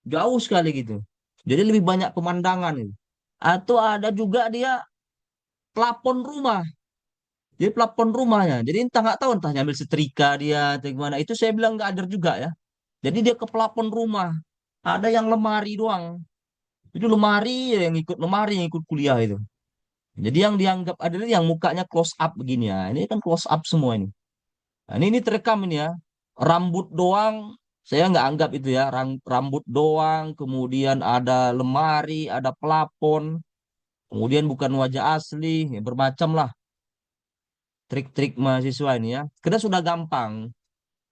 Jauh sekali gitu. Jadi lebih banyak pemandangan gitu. Atau ada juga dia plafon rumah. Jadi plafon rumahnya. Jadi entah nggak tahu entah nyambil setrika dia atau gimana. Itu saya bilang nggak ada juga ya. Jadi dia ke plafon rumah. Ada yang lemari doang. Itu lemari lemari yang ikut kuliah itu. Jadi yang dianggap adalah yang mukanya close up begini ya. Ini kan close up semua ini. Nah, ini terekam ini ya. Rambut doang. Saya nggak anggap itu ya. Rambut doang. Kemudian ada lemari, ada plafon. Kemudian bukan wajah asli. Ya, bermacam lah trik-trik mahasiswa ini ya. Karena sudah gampang.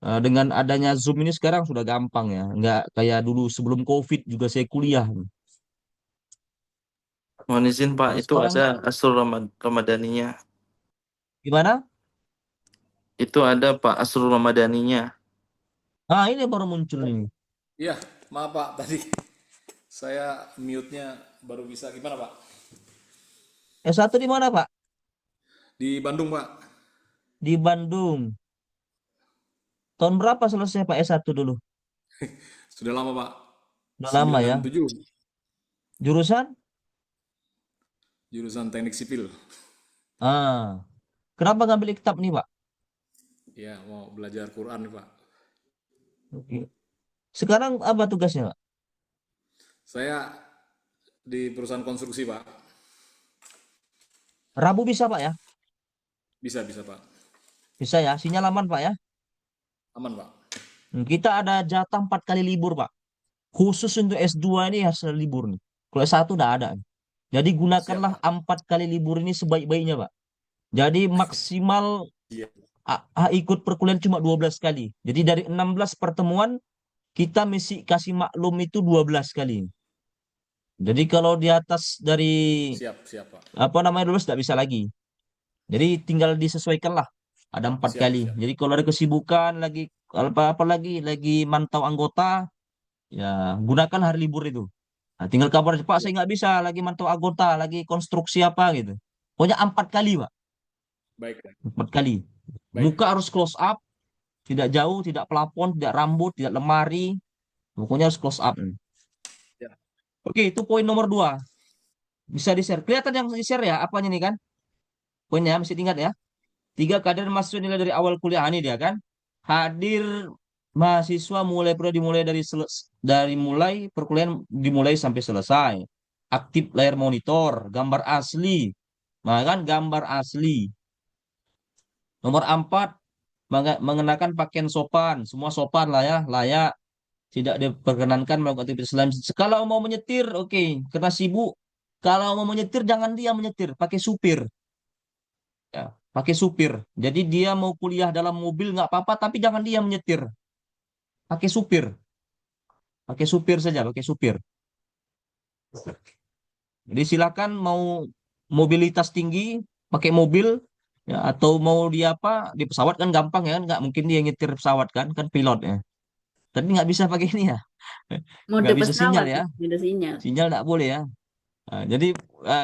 Dengan adanya Zoom ini sekarang sudah gampang ya. Nggak kayak dulu sebelum COVID juga saya kuliah.
Mohon izin Pak,
Kalau
itu
sekarang
ada Asrul Ramadhaninya.
gimana?
Itu ada Pak Asrul Ramadhaninya.
Ah, ini baru muncul ini.
Iya, maaf Pak, tadi saya mute-nya baru bisa. Gimana Pak?
S1 di mana, Pak?
Di Bandung Pak.
Di Bandung. Tahun berapa selesai Pak S1 dulu?
Sudah lama Pak.
Udah lama ya.
97.
Jurusan?
Jurusan Teknik Sipil.
Ah. Kenapa ngambil kitab nih, Pak?
Ya, mau belajar Quran nih Pak.
Oke. Sekarang apa tugasnya, Pak?
Saya di perusahaan konstruksi Pak.
Rabu bisa, Pak ya?
Bisa Pak.
Bisa ya. Sinyal aman, Pak ya?
Aman Pak.
Kita ada jatah 4 kali libur, Pak. Khusus untuk S2 ini harus ada libur nih. Kalau S1 udah ada. Jadi gunakanlah 4 kali libur ini sebaik-baiknya, Pak. Jadi maksimal
Iya.
ikut perkuliahan cuma 12 kali. Jadi dari 16 pertemuan kita mesti kasih maklum itu 12 kali. Jadi kalau di atas dari
Siap Pak.
apa namanya 12 tidak bisa lagi. Jadi tinggal disesuaikan lah. Ada 4 kali. Jadi kalau ada kesibukan lagi apa lagi mantau anggota, ya gunakan hari libur itu. Nah, tinggal kabar Pak saya nggak bisa lagi mantau anggota, lagi konstruksi apa gitu. Pokoknya 4 kali, Pak.
Baik.
4 kali.
Baik.
Muka harus close up, tidak jauh, tidak plafon, tidak rambut, tidak lemari. Pokoknya harus close up.
Ya.
Oke, itu poin nomor 2. Bisa di-share. Kelihatan yang di-share ya, apanya nih kan? Poinnya mesti diingat ya. 3 kehadiran mahasiswa nilai dari awal kuliah ini dia kan. Hadir mahasiswa dimulai dari mulai perkuliahan dimulai sampai selesai. Aktif layar monitor, gambar asli. Nah kan gambar asli. Nomor 4, mengenakan pakaian sopan. Semua sopan lah ya, layak. Tidak diperkenankan melakukan aktivitas lain. Kalau mau menyetir, oke. Karena sibuk. Kalau mau menyetir, jangan dia menyetir. Pakai supir. Ya, pakai supir. Jadi dia mau kuliah dalam mobil nggak apa-apa, tapi jangan dia menyetir. Pakai supir. Pakai supir saja, pakai supir. Jadi silakan mau mobilitas tinggi, pakai mobil ya, atau mau di apa di pesawat kan gampang ya kan, nggak mungkin dia nyetir pesawat kan pilotnya. Tapi nggak bisa pakai ini ya,
Mode
nggak bisa sinyal
pesawat,
ya,
beda sinyal.
sinyal nggak boleh ya. Nah, jadi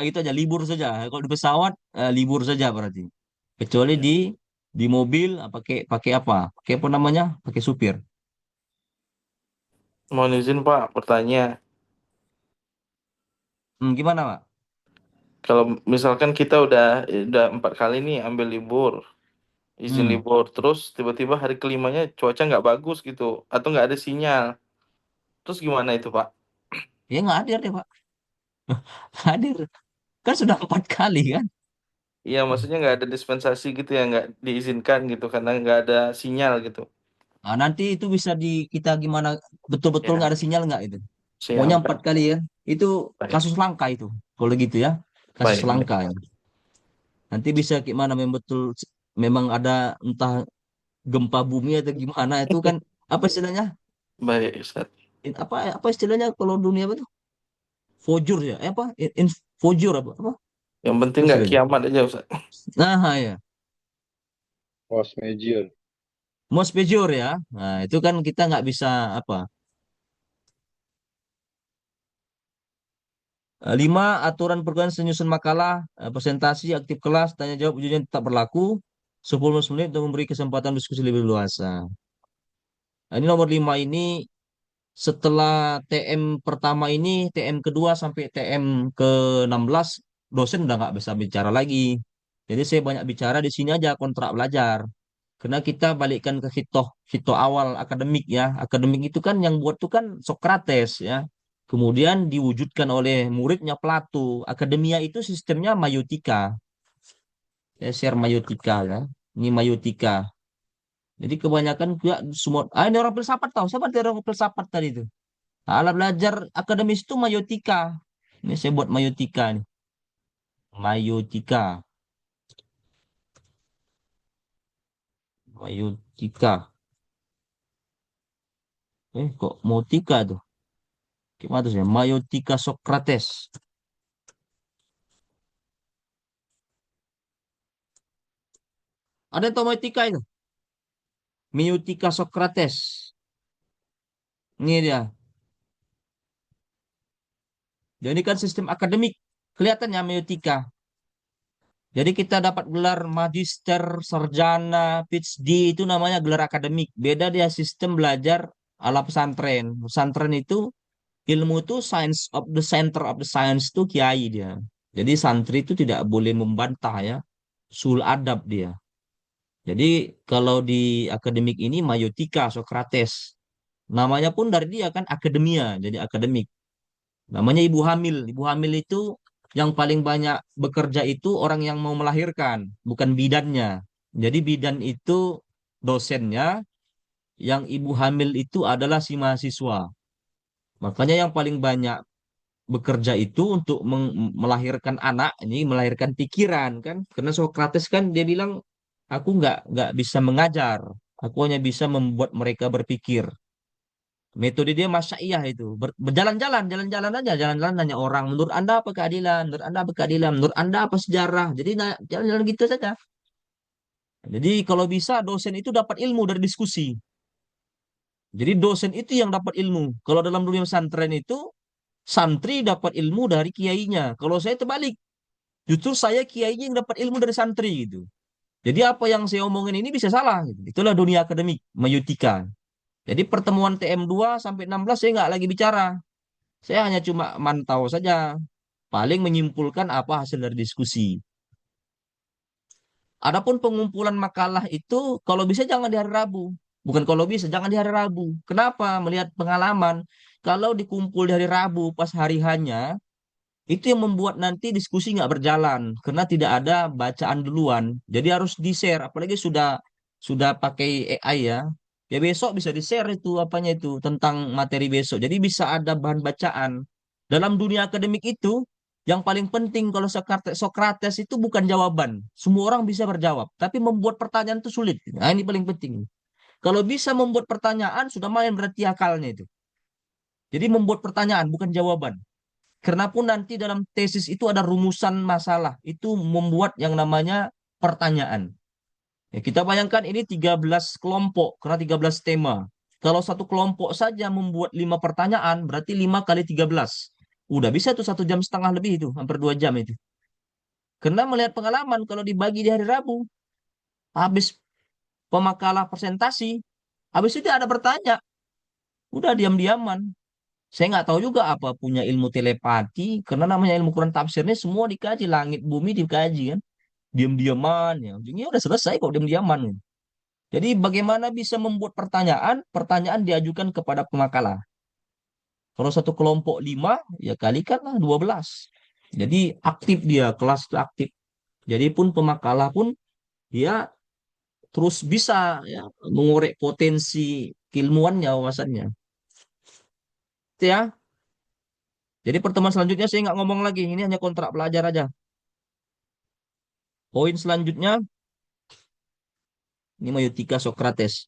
itu aja libur saja. Kalau di pesawat libur saja berarti. Kecuali di mobil pakai pakai apa? Pakai apa namanya? Pakai supir.
Mohon izin Pak, bertanya.
Gimana, Pak?
Kalau misalkan kita udah 4 kali nih ambil libur, izin
Hmm.
libur, terus tiba-tiba hari kelimanya cuaca nggak bagus gitu, atau nggak ada sinyal, terus gimana itu Pak?
Ya nggak hadir deh, Pak. Nggak hadir. Kan sudah 4 kali kan?
Iya, maksudnya nggak ada dispensasi gitu ya, nggak diizinkan gitu karena nggak ada sinyal gitu.
Nah, nanti itu bisa kita gimana betul-betul
Ya,
nggak ada sinyal nggak itu? Pokoknya
siap.
4 kali ya. Itu
Baik,
kasus langka itu. Kalau gitu ya, kasus
baik, baik.
langka ya. Nanti bisa gimana memang betul memang ada entah gempa bumi atau gimana itu kan apa istilahnya?
Baik, Ustaz.
Apa istilahnya kalau dunia apa tuh? Fojur ya? Apa? Fojur apa?
Yang penting
Apa
nggak
istilahnya?
kiamat aja Ustaz.
Nah, ya.
Force major.
Most major ya. Nah, itu kan kita nggak bisa apa? 5, aturan perkuliahan senyusun makalah, presentasi, aktif kelas, tanya jawab, ujian tetap berlaku. 10 menit untuk memberi kesempatan diskusi lebih luasa. Nah, ini nomor 5 ini setelah TM pertama ini, TM kedua sampai TM ke-16, dosen udah nggak bisa bicara lagi. Jadi saya banyak bicara di sini aja kontrak belajar. Karena kita balikkan ke hito awal akademik ya. Akademik itu kan yang buat itu kan Sokrates ya. Kemudian diwujudkan oleh muridnya Plato. Akademia itu sistemnya maiotika. Ya, share maiotika ya. Ini maiotika. Jadi kebanyakan juga semua. Ini orang filsafat tahu. Siapa dia orang filsafat tadi itu? Nah, alat belajar akademis itu maiotika. Ini saya buat maiotika nih. Maiotika. Maiotika. Kok motika tuh? Gimana tuh ya? Maiotika Socrates. Ada yang tahu maiotika itu? Maiotika Socrates. Ini dia. Jadi kan sistem akademik. Kelihatannya maiotika. Jadi kita dapat gelar magister, sarjana, PhD itu namanya gelar akademik. Beda dia sistem belajar ala pesantren. Pesantren itu ilmu itu science of the center of the science itu kiai dia. Jadi santri itu tidak boleh membantah ya. Sul adab dia. Jadi kalau di akademik ini maiotika Socrates. Namanya pun dari dia kan akademia, jadi akademik. Namanya ibu hamil. Ibu hamil itu yang paling banyak bekerja itu orang yang mau melahirkan, bukan bidannya. Jadi bidan itu dosennya, yang ibu hamil itu adalah si mahasiswa. Makanya yang paling banyak bekerja itu untuk melahirkan anak, ini melahirkan pikiran kan. Karena Socrates kan dia bilang, aku nggak bisa mengajar, aku hanya bisa membuat mereka berpikir. Metode dia masyaiyah itu. Berjalan-jalan, jalan-jalan aja, jalan-jalan nanya orang. Menurut Anda apa keadilan? Menurut Anda apa keadilan? Menurut Anda apa sejarah? Jadi jalan-jalan gitu saja. Jadi kalau bisa dosen itu dapat ilmu dari diskusi. Jadi dosen itu yang dapat ilmu. Kalau dalam dunia pesantren itu santri dapat ilmu dari kiainya. Kalau saya terbalik, justru saya kiainya yang dapat ilmu dari santri gitu. Jadi apa yang saya omongin ini bisa salah gitu. Itulah dunia akademik, mayutika. Jadi pertemuan TM2 sampai 16 saya nggak lagi bicara. Saya hanya cuma mantau saja. Paling menyimpulkan apa hasil dari diskusi. Adapun pengumpulan makalah itu kalau bisa jangan di hari Rabu. Bukan kalau bisa, jangan di hari Rabu. Kenapa? Melihat pengalaman. Kalau dikumpul di hari Rabu pas hari hanya, itu yang membuat nanti diskusi nggak berjalan. Karena tidak ada bacaan duluan. Jadi harus di-share. Apalagi sudah pakai AI ya. Ya besok bisa di-share itu apanya itu tentang materi besok. Jadi bisa ada bahan bacaan. Dalam dunia akademik itu yang paling penting kalau Socrates itu bukan jawaban. Semua orang bisa berjawab, tapi membuat pertanyaan itu sulit. Nah, ini paling penting. Kalau bisa membuat pertanyaan sudah main berarti akalnya itu. Jadi membuat pertanyaan bukan jawaban. Karena pun nanti dalam tesis itu ada rumusan masalah. Itu membuat yang namanya pertanyaan. Ya, kita bayangkan ini 13 kelompok, karena 13 tema. Kalau satu kelompok saja membuat 5 pertanyaan, berarti 5 kali 13. Udah bisa tuh 1,5 jam lebih itu, hampir 2 jam itu. Karena melihat pengalaman, kalau dibagi di hari Rabu, habis pemakalah presentasi, habis itu ada bertanya. Udah diam-diaman. Saya nggak tahu juga apa punya ilmu telepati, karena namanya ilmu Quran tafsir ini semua dikaji, langit bumi dikaji kan. Diam-diaman ya. Ujungnya udah selesai kok diam-diaman. Jadi bagaimana bisa membuat pertanyaan? Pertanyaan diajukan kepada pemakalah. Kalau satu kelompok 5, ya kalikanlah 12. Jadi aktif dia, kelas itu aktif. Jadi pun pemakalah pun dia terus bisa ya mengorek potensi keilmuannya, wawasannya. Itu ya. Jadi pertemuan selanjutnya saya nggak ngomong lagi. Ini hanya kontrak pelajar aja. Poin selanjutnya, ini Mayutika Sokrates.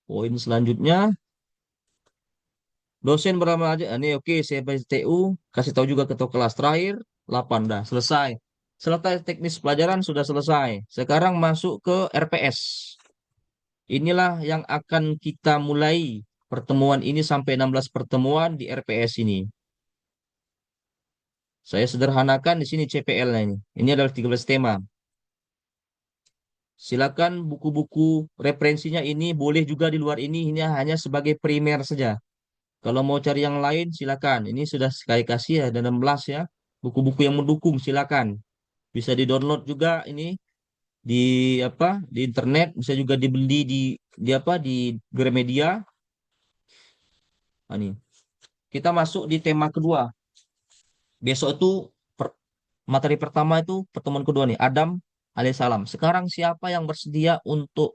Poin selanjutnya, dosen bernama aja. Ini oke, saya TU. Kasih tahu juga ketua kelas terakhir. 8 dah, selesai. Selesai teknis pelajaran sudah selesai. Sekarang masuk ke RPS. Inilah yang akan kita mulai pertemuan ini sampai 16 pertemuan di RPS ini. Saya sederhanakan di sini CPL-nya ini. Ini adalah 13 tema. Silakan buku-buku referensinya ini boleh juga di luar ini hanya sebagai primer saja. Kalau mau cari yang lain silakan. Ini sudah sekali kasih ya, ada 16 ya. Buku-buku yang mendukung silakan. Bisa di-download juga ini di di internet, bisa juga dibeli di Gramedia. Nah, ini. Kita masuk di tema kedua. Besok itu materi pertama itu pertemuan kedua nih, Adam alaihissalam. Sekarang siapa yang bersedia untuk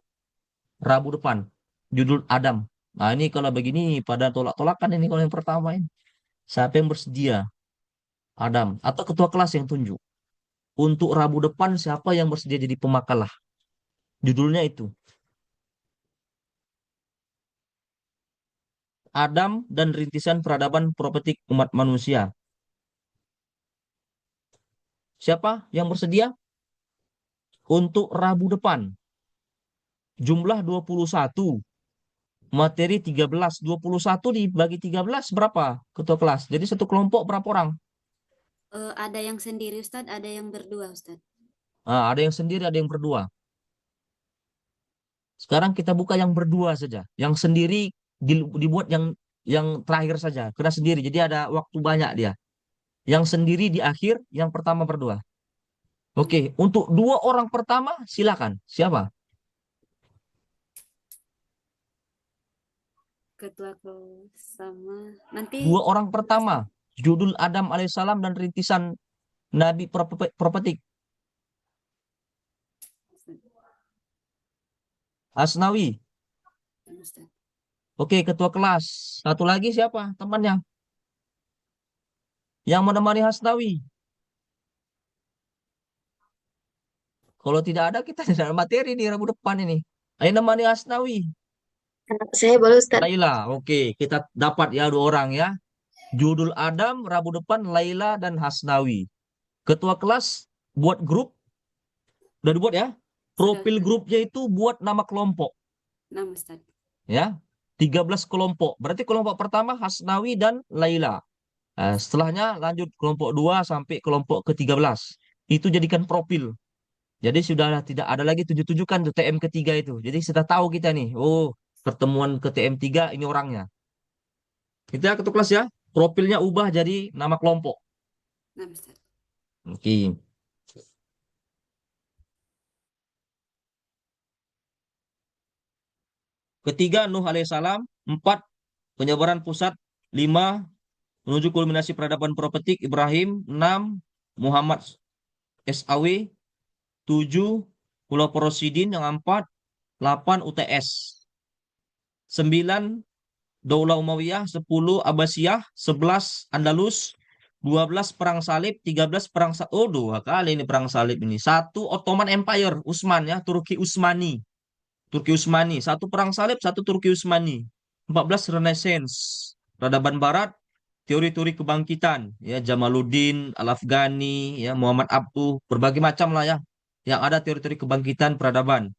Rabu depan? Judul Adam. Nah ini kalau begini pada tolak-tolakan ini kalau yang pertama ini. Siapa yang bersedia? Adam. Atau ketua kelas yang tunjuk. Untuk Rabu depan siapa yang bersedia jadi pemakalah? Judulnya itu. Adam dan rintisan peradaban propetik umat manusia. Siapa yang bersedia? Untuk Rabu depan. Jumlah 21. Materi 13. 21 dibagi 13 berapa ketua kelas? Jadi satu kelompok berapa orang?
Ada yang sendiri Ustadz, ada yang berdua Ustadz.
Nah, ada yang sendiri, ada yang berdua. Sekarang kita buka yang berdua saja. Yang sendiri dibuat yang terakhir saja. Karena sendiri, jadi ada waktu banyak dia. Yang sendiri di akhir, yang pertama berdua. Oke, untuk 2 orang pertama silakan. Siapa?
Ketua kelas sama nanti
2 orang pertama. Judul Adam alaihissalam dan rintisan Nabi propetik. Asnawi.
Ustadz.
Oke, ketua kelas. Satu lagi siapa temannya? Yang menemani Hasnawi. Kalau tidak ada, kita tidak ada materi di Rabu depan ini. Ayo nemani Hasnawi.
Saya boleh Ustadz.
Laila, oke. Kita dapat ya 2 orang ya. Judul Adam, Rabu depan, Laila dan Hasnawi. Ketua kelas buat grup. Udah dibuat ya? Profil grupnya itu buat nama kelompok.
Nama Ustadz.
Ya, 13 kelompok. Berarti kelompok pertama Hasnawi dan Laila. Nah, setelahnya lanjut kelompok 2 sampai kelompok ke-13. Itu jadikan profil. Jadi sudah tidak ada lagi tunjuk-tunjukkan tuh TM ketiga itu. Jadi sudah tahu kita nih, oh pertemuan ke TM 3 ini orangnya. Kita ketua kelas ya, profilnya ubah jadi nama kelompok.
Nama Ustadz.
Oke. Ketiga Nuh alaihissalam, 4 penyebaran pusat, 5 menuju kulminasi peradaban propetik Ibrahim, 6 Muhammad SAW, 7 Pulau Porosidin yang 4, 8 UTS, 9 Daulah Umayyah, 10 Abbasiyah, 11 Andalus, 12 Perang Salib, 13 Perang Salib. Oh, 2 kali ini Perang Salib ini. 1 Ottoman Empire, Utsman ya, Turki Utsmani. Turki Utsmani, 1 Perang Salib, 1 Turki Utsmani. 14 Renaissance, peradaban Barat, teori-teori kebangkitan, ya Jamaluddin, Al-Afghani, ya Muhammad Abduh, berbagai macam lah ya, yang ada teori-teori kebangkitan peradaban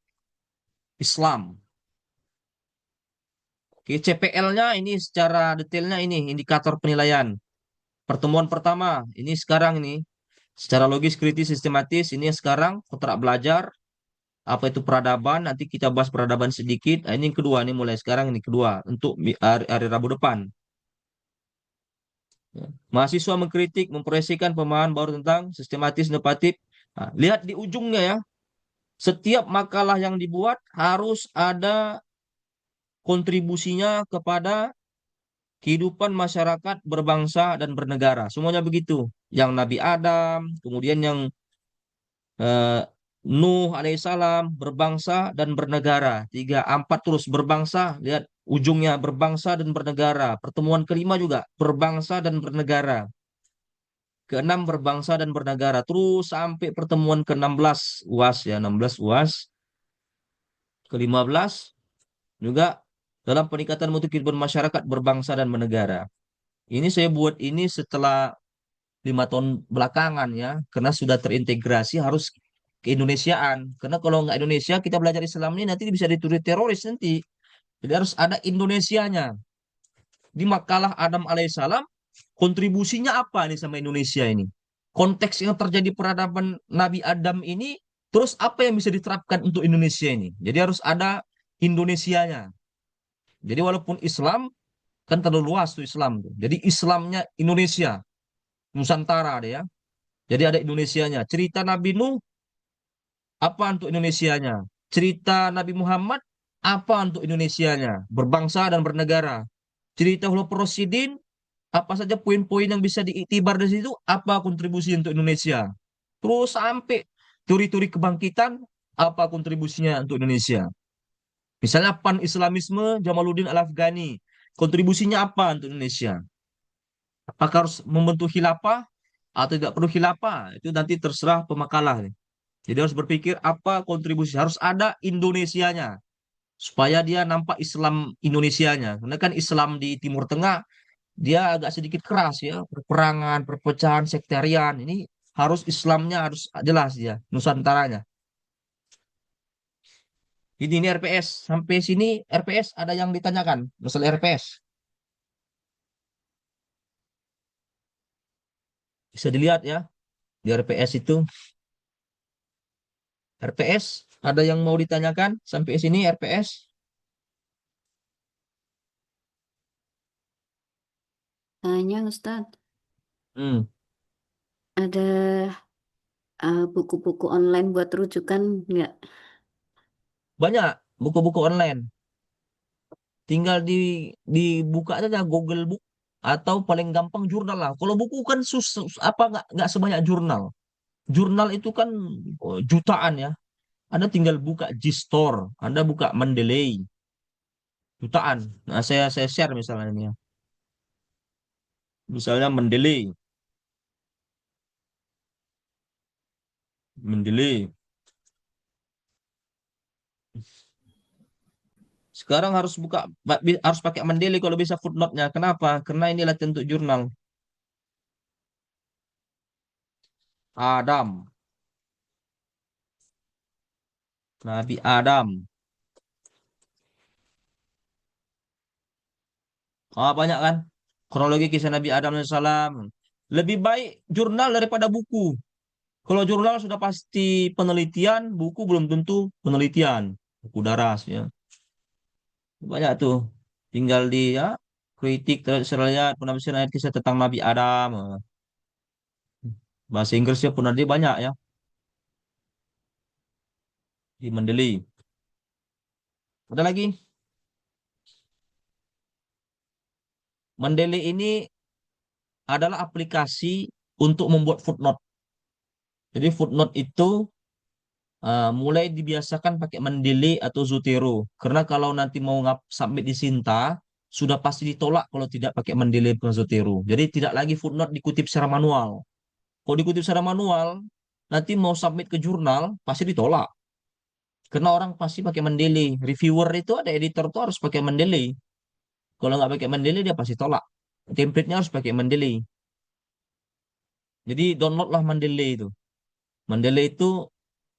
Islam. Oke, CPL-nya ini secara detailnya ini indikator penilaian. Pertemuan pertama, ini sekarang ini secara logis, kritis, sistematis, ini sekarang kontrak belajar, apa itu peradaban, nanti kita bahas peradaban sedikit. Nah, ini yang kedua, ini mulai sekarang ini kedua untuk hari Rabu depan. Ya. Mahasiswa mengkritik, memproyeksikan pemahaman baru tentang sistematis inovatif. Nah, lihat di ujungnya ya, setiap makalah yang dibuat harus ada kontribusinya kepada kehidupan masyarakat berbangsa dan bernegara. Semuanya begitu. Yang Nabi Adam, kemudian yang eh, Nuh alaihissalam, berbangsa dan bernegara. 3, 4 terus berbangsa. Lihat ujungnya berbangsa dan bernegara. Pertemuan kelima juga berbangsa dan bernegara. Keenam berbangsa dan bernegara. Terus sampai pertemuan ke-16 UAS ya, 16 UAS. Ke-15 juga dalam peningkatan mutu kehidupan masyarakat berbangsa dan bernegara. Ini saya buat ini setelah 5 tahun belakangan ya, karena sudah terintegrasi harus keindonesiaan. Karena kalau nggak Indonesia, kita belajar Islam ini nanti bisa dituduh teroris nanti. Jadi harus ada Indonesianya. Di makalah Adam alaihissalam, kontribusinya apa nih sama Indonesia ini? Konteks yang terjadi peradaban Nabi Adam ini, terus apa yang bisa diterapkan untuk Indonesia ini? Jadi harus ada Indonesianya. Jadi walaupun Islam, kan terlalu luas tuh Islam tuh. Jadi Islamnya Indonesia, Nusantara ada ya. Jadi ada Indonesianya. Cerita Nabi Nuh, apa untuk Indonesianya? Cerita Nabi Muhammad, apa untuk Indonesianya? Berbangsa dan bernegara. Cerita Khulafaur Rasyidin, apa saja poin-poin yang bisa diiktibar dari situ, apa kontribusi untuk Indonesia? Terus sampai teori-teori kebangkitan, apa kontribusinya untuk Indonesia? Misalnya pan-Islamisme Jamaluddin Al-Afghani, kontribusinya apa untuk Indonesia? Apakah harus membentuk khilafah atau tidak perlu khilafah? Itu nanti terserah pemakalah. Jadi harus berpikir apa kontribusi. Harus ada Indonesianya. Supaya dia nampak Islam Indonesianya. Karena kan Islam di Timur Tengah, dia agak sedikit keras ya. Perperangan, perpecahan, sektarian. Ini harus Islamnya harus jelas ya. Nusantaranya. Ini RPS. Sampai sini RPS ada yang ditanyakan. Masalah RPS. Bisa dilihat ya. Di RPS itu. RPS. Ada yang mau ditanyakan sampai sini RPS?
Tanya Ustadz,
Hmm.
ada buku-buku online buat rujukan nggak?
Banyak buku-buku online. Tinggal dibuka aja Google Book atau paling gampang jurnal lah. Kalau buku kan apa nggak sebanyak jurnal. Jurnal itu kan jutaan ya. Anda tinggal buka Gstore, Anda buka Mendeley, jutaan. Nah, saya share misalnya ini ya. Misalnya Mendeley. Mendeley. Sekarang harus harus pakai Mendeley kalau bisa footnote-nya. Kenapa? Karena ini latihan untuk jurnal. Adam. Nabi Adam. Banyak kan? Kronologi kisah Nabi Adam alaihissalam. Lebih baik jurnal daripada buku. Kalau jurnal sudah pasti penelitian, buku belum tentu penelitian. Buku daras ya. Banyak tuh. Tinggal di ya, kritik terhadap lihat penafsiran ayat kisah tentang Nabi Adam. Bahasa Inggrisnya pun ada banyak ya. Di Mendeley. Ada lagi? Mendeley ini adalah aplikasi untuk membuat footnote. Jadi footnote itu mulai dibiasakan pakai Mendeley atau Zotero. Karena kalau nanti mau submit di Sinta, sudah pasti ditolak kalau tidak pakai Mendeley atau Zotero. Jadi tidak lagi footnote dikutip secara manual. Kalau dikutip secara manual, nanti mau submit ke jurnal, pasti ditolak. Karena orang pasti pakai Mendeley. Reviewer itu ada editor tuh harus pakai Mendeley. Kalau nggak pakai Mendeley, dia pasti tolak. Template-nya harus pakai Mendeley. Jadi downloadlah Mendeley itu. Mendeley itu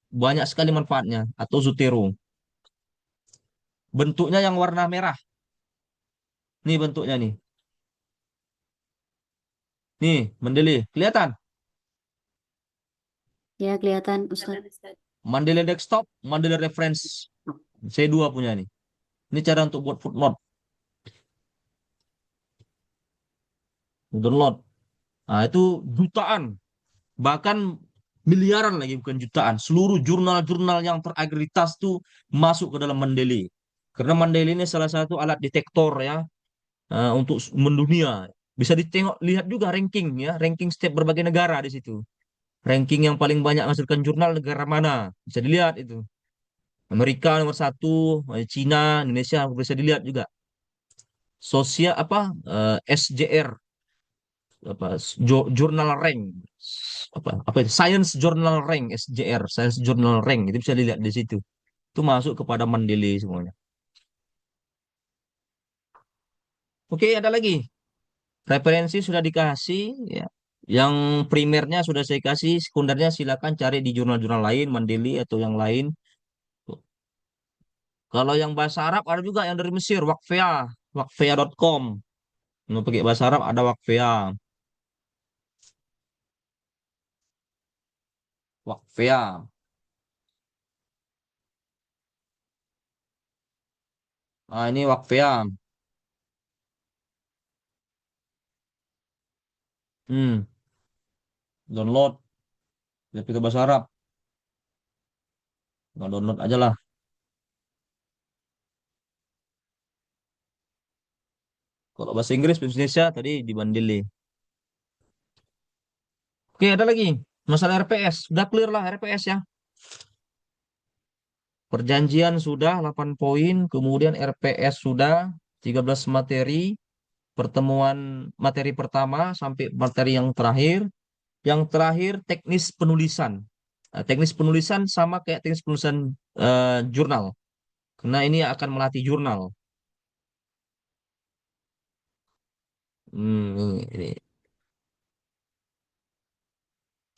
banyak sekali manfaatnya, atau Zotero. Bentuknya yang warna merah. Nih bentuknya nih. Nih, Mendeley. Kelihatan?
Ya, kelihatan Ustadz.
Mendeley desktop, Mendeley reference. Saya dua punya nih. Ini cara untuk buat footnote. Download. Nah, itu jutaan. Bahkan miliaran lagi, bukan jutaan. Seluruh jurnal-jurnal yang terakreditas tuh masuk ke dalam Mendeley. Karena Mendeley ini salah satu alat detektor ya, untuk mendunia. Bisa ditengok, lihat juga ranking ya, ranking setiap berbagai negara di situ. Ranking yang paling banyak menghasilkan jurnal negara mana, bisa dilihat itu. Amerika nomor satu, Cina, Indonesia bisa dilihat juga. Sosial apa, SJR, apa, jurnal rank, apa itu, Science Journal Rank, SJR, Science Journal Rank, itu bisa dilihat di situ. Itu masuk kepada Mendeley semuanya. Oke, ada lagi. Referensi sudah dikasih ya. Yang primernya sudah saya kasih, sekundernya silakan cari di jurnal-jurnal lain, Mendeley atau yang lain. Kalau yang bahasa Arab ada juga yang dari Mesir, Wakfea, wakfea.com. Mau pakai bahasa Arab ada Wakfea. Wakfea. Nah, ini Wakfea. Hmm, download. Dia pakai bahasa Arab. Nggak download aja lah. Kalau bahasa Inggris, bahasa Indonesia tadi di Mendeley. Oke, ada lagi. Masalah RPS. Sudah clear lah RPS ya. Perjanjian sudah 8 poin. Kemudian RPS sudah 13 materi. Pertemuan materi pertama sampai materi yang terakhir. Yang terakhir teknis penulisan. Nah, teknis penulisan sama kayak teknis penulisan jurnal. Karena ini akan melatih jurnal. Ini.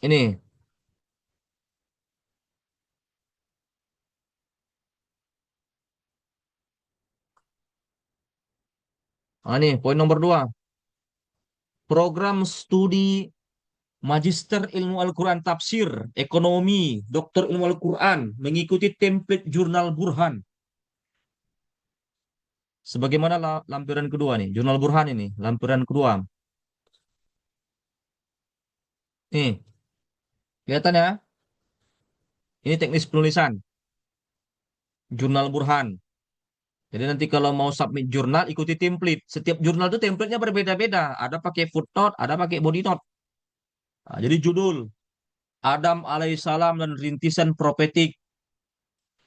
Ini. Nah, ini poin nomor 2. Program studi Magister Ilmu Al-Quran Tafsir, Ekonomi, Doktor Ilmu Al-Quran, mengikuti template Jurnal Burhan. Sebagaimana lampiran kedua nih, Jurnal Burhan ini, lampiran kedua. Nih, kelihatan ya? Ini teknis penulisan, Jurnal Burhan. Jadi nanti kalau mau submit jurnal, ikuti template. Setiap jurnal itu template-nya berbeda-beda. Ada pakai footnote, ada pakai body note. Nah, jadi judul, Adam alaihissalam dan rintisan profetik.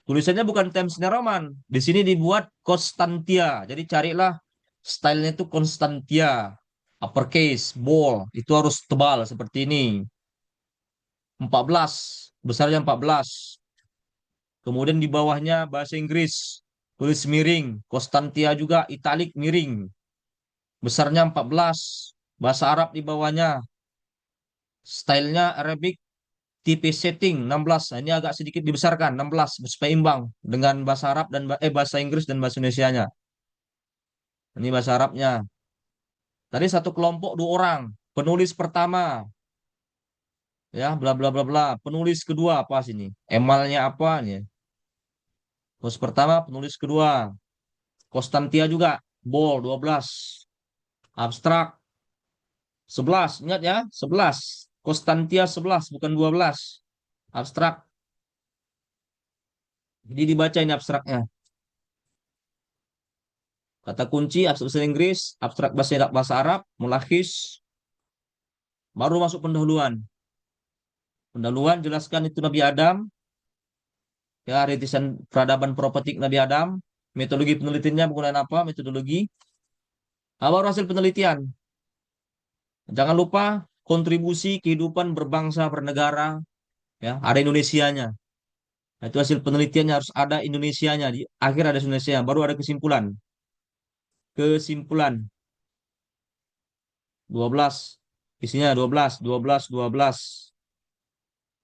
Tulisannya bukan Times New Roman. Di sini dibuat Constantia. Jadi carilah stylenya itu Constantia. Uppercase, bold. Itu harus tebal seperti ini. 14. Besarnya 14. Kemudian di bawahnya bahasa Inggris. Tulis miring. Constantia juga italik miring. Besarnya 14. Bahasa Arab di bawahnya. Stylenya Arabic. Tipe setting 16. Nah, ini agak sedikit dibesarkan 16 supaya imbang dengan bahasa Arab dan bahasa Inggris dan bahasa Indonesianya. Ini bahasa Arabnya. Tadi satu kelompok 2 orang. Penulis pertama ya bla bla bla bla. Penulis kedua apa sini? Emalnya apa nih? Penulis pertama, penulis kedua. Konstantia juga. Bol 12. Abstrak 11. Ingat ya, 11. Konstantia 11 bukan 12. Abstrak. Jadi dibaca ini abstraknya. Kata kunci abstrak bahasa Inggris, abstrak bahasa Arab, mulakhis. Baru masuk pendahuluan. Pendahuluan jelaskan itu Nabi Adam. Ya, rintisan peradaban propetik Nabi Adam. Metodologi penelitiannya menggunakan apa? Metodologi. Baru hasil penelitian. Jangan lupa kontribusi kehidupan berbangsa bernegara. Ya, ada Indonesianya. Nah, itu hasil penelitiannya harus ada Indonesianya. Di akhir ada Indonesia. Baru ada kesimpulan. Kesimpulan. 12. Isinya 12, 12, 12.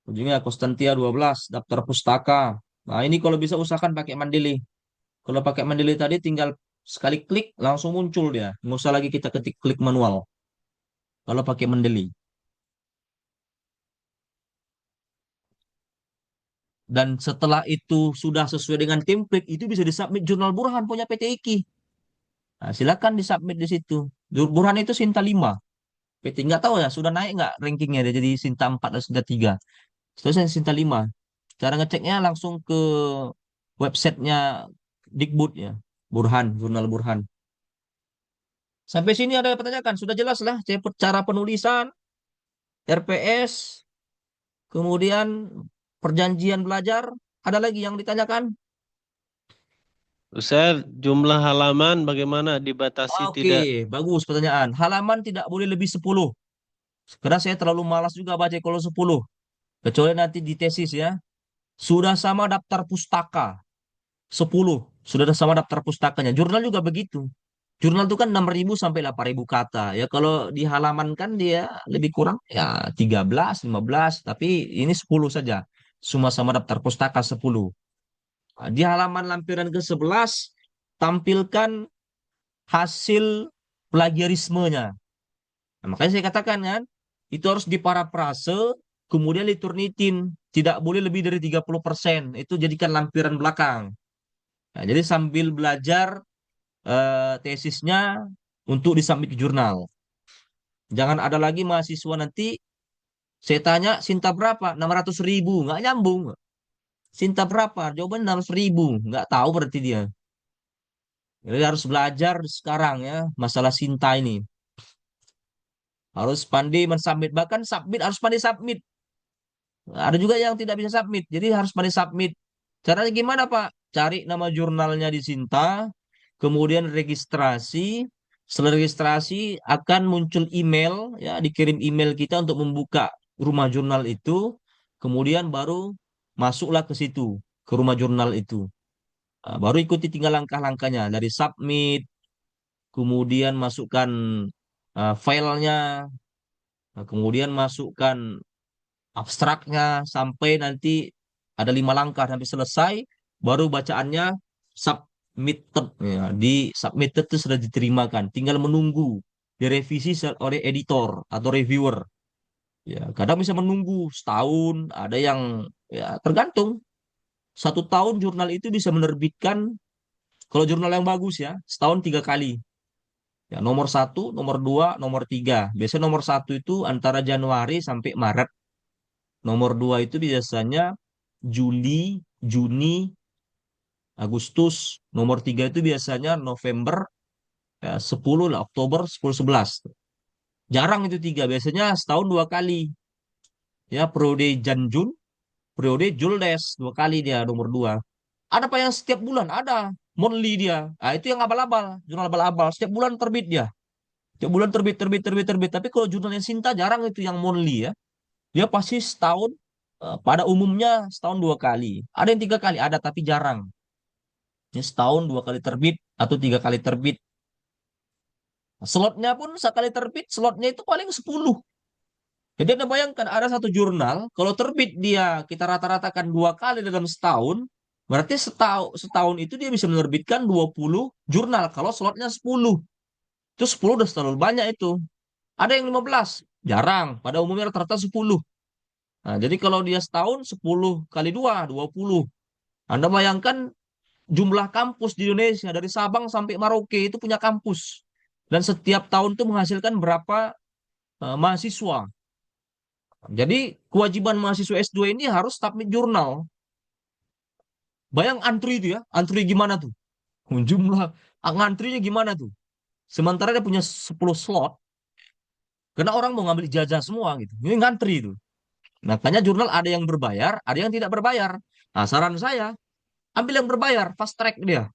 Ujungnya Konstantia 12, daftar pustaka. Nah, ini kalau bisa usahakan pakai Mandeli. Kalau pakai Mandeli tadi tinggal sekali klik langsung muncul dia. Nggak usah lagi kita ketik klik manual. Kalau pakai Mandeli. Dan setelah itu sudah sesuai dengan template, itu bisa disubmit jurnal Burhan punya PT IKI. Nah, silakan disubmit di situ. Burhan itu Sinta 5. PT nggak tahu ya, sudah naik nggak rankingnya dia jadi Sinta 4 atau Sinta 3. Seterusnya Sinta 5. Cara ngeceknya langsung ke websitenya Dikbud ya. Burhan, jurnal Burhan. Sampai sini ada yang pertanyaan? Sudah jelas lah cara penulisan, RPS, kemudian perjanjian belajar. Ada lagi yang ditanyakan?
Ustaz, jumlah halaman bagaimana dibatasi
Oke,
tidak?
bagus pertanyaan. Halaman tidak boleh lebih 10. Karena saya terlalu malas juga baca kalau 10. Kecuali nanti di tesis ya. Sudah sama daftar pustaka. 10. Sudah sama daftar pustakanya. Jurnal juga begitu. Jurnal itu kan 6.000 sampai 8.000 kata. Ya kalau di halaman kan dia lebih kurang ya 13, 15. Tapi ini 10 saja. Semua sama daftar pustaka 10. Nah, di halaman lampiran ke-11 tampilkan hasil plagiarismenya. Nah, makanya saya katakan kan, itu harus diparafrase, kemudian diturnitin. Tidak boleh lebih dari 30%. Itu jadikan lampiran belakang. Nah, jadi sambil belajar tesisnya untuk disubmit ke jurnal. Jangan ada lagi mahasiswa nanti, saya tanya, Sinta berapa? 600.000. Nggak nyambung. Sinta berapa? Jawabannya 600.000. Nggak tahu berarti dia. Jadi harus belajar sekarang ya, masalah Sinta ini. Harus pandai mensubmit. Bahkan submit harus pandai submit. Ada juga yang tidak bisa submit. Jadi harus pandai submit. Caranya gimana Pak? Cari nama jurnalnya di Sinta. Kemudian registrasi. Setelah registrasi akan muncul email. Ya, dikirim email kita untuk membuka rumah jurnal itu. Kemudian baru masuklah ke situ. Ke rumah jurnal itu. Nah, baru ikuti tinggal langkah-langkahnya. Dari submit. Kemudian masukkan filenya. Nah, kemudian masukkan abstraknya sampai nanti ada 5 langkah sampai selesai, baru bacaannya submitted. Ya, di submitted itu sudah diterimakan, tinggal menunggu direvisi oleh editor atau reviewer. Ya, kadang bisa menunggu setahun, ada yang ya tergantung. 1 tahun jurnal itu bisa menerbitkan, kalau jurnal yang bagus ya, setahun 3 kali. Ya, nomor 1, nomor 2, nomor 3. Biasanya nomor 1 itu antara Januari sampai Maret. Nomor 2 itu biasanya Juli, Juni, Agustus. Nomor 3 itu biasanya November, ya, 10 lah, Oktober, 10, 11. Jarang itu 3, biasanya setahun 2 kali. Ya, periode Jan-Jun, periode Juldes, 2 kali dia nomor 2. Ada apa yang setiap bulan? Ada. Monthly dia. Nah, itu yang abal-abal, jurnal abal-abal. Setiap bulan terbit dia. Setiap bulan terbit. Tapi kalau jurnalnya Sinta jarang itu yang monthly ya. Dia pasti setahun, pada umumnya setahun 2 kali. Ada yang 3 kali, ada tapi jarang. Ya, setahun 2 kali terbit atau 3 kali terbit. Nah, slotnya pun sekali terbit, slotnya itu paling 10. Jadi Anda bayangkan ada satu jurnal, kalau terbit dia kita rata-ratakan 2 kali dalam setahun, berarti setahun itu dia bisa menerbitkan 20 jurnal kalau slotnya 10. Itu 10 udah terlalu banyak itu. Ada yang 15, jarang. Pada umumnya rata-rata 10. Nah, jadi kalau dia setahun 10 kali 2, 20. Anda bayangkan jumlah kampus di Indonesia dari Sabang sampai Merauke itu punya kampus. Dan setiap tahun itu menghasilkan berapa mahasiswa. Jadi kewajiban mahasiswa S2 ini harus submit jurnal. Bayang antri itu ya, antri gimana tuh? Jumlah ngantrinya gimana tuh? Sementara dia punya 10 slot. Karena orang mau ngambil ijazah semua gitu. Ini ngantri itu. Makanya jurnal ada yang berbayar, ada yang tidak berbayar. Nah, saran saya, ambil yang berbayar, fast track dia.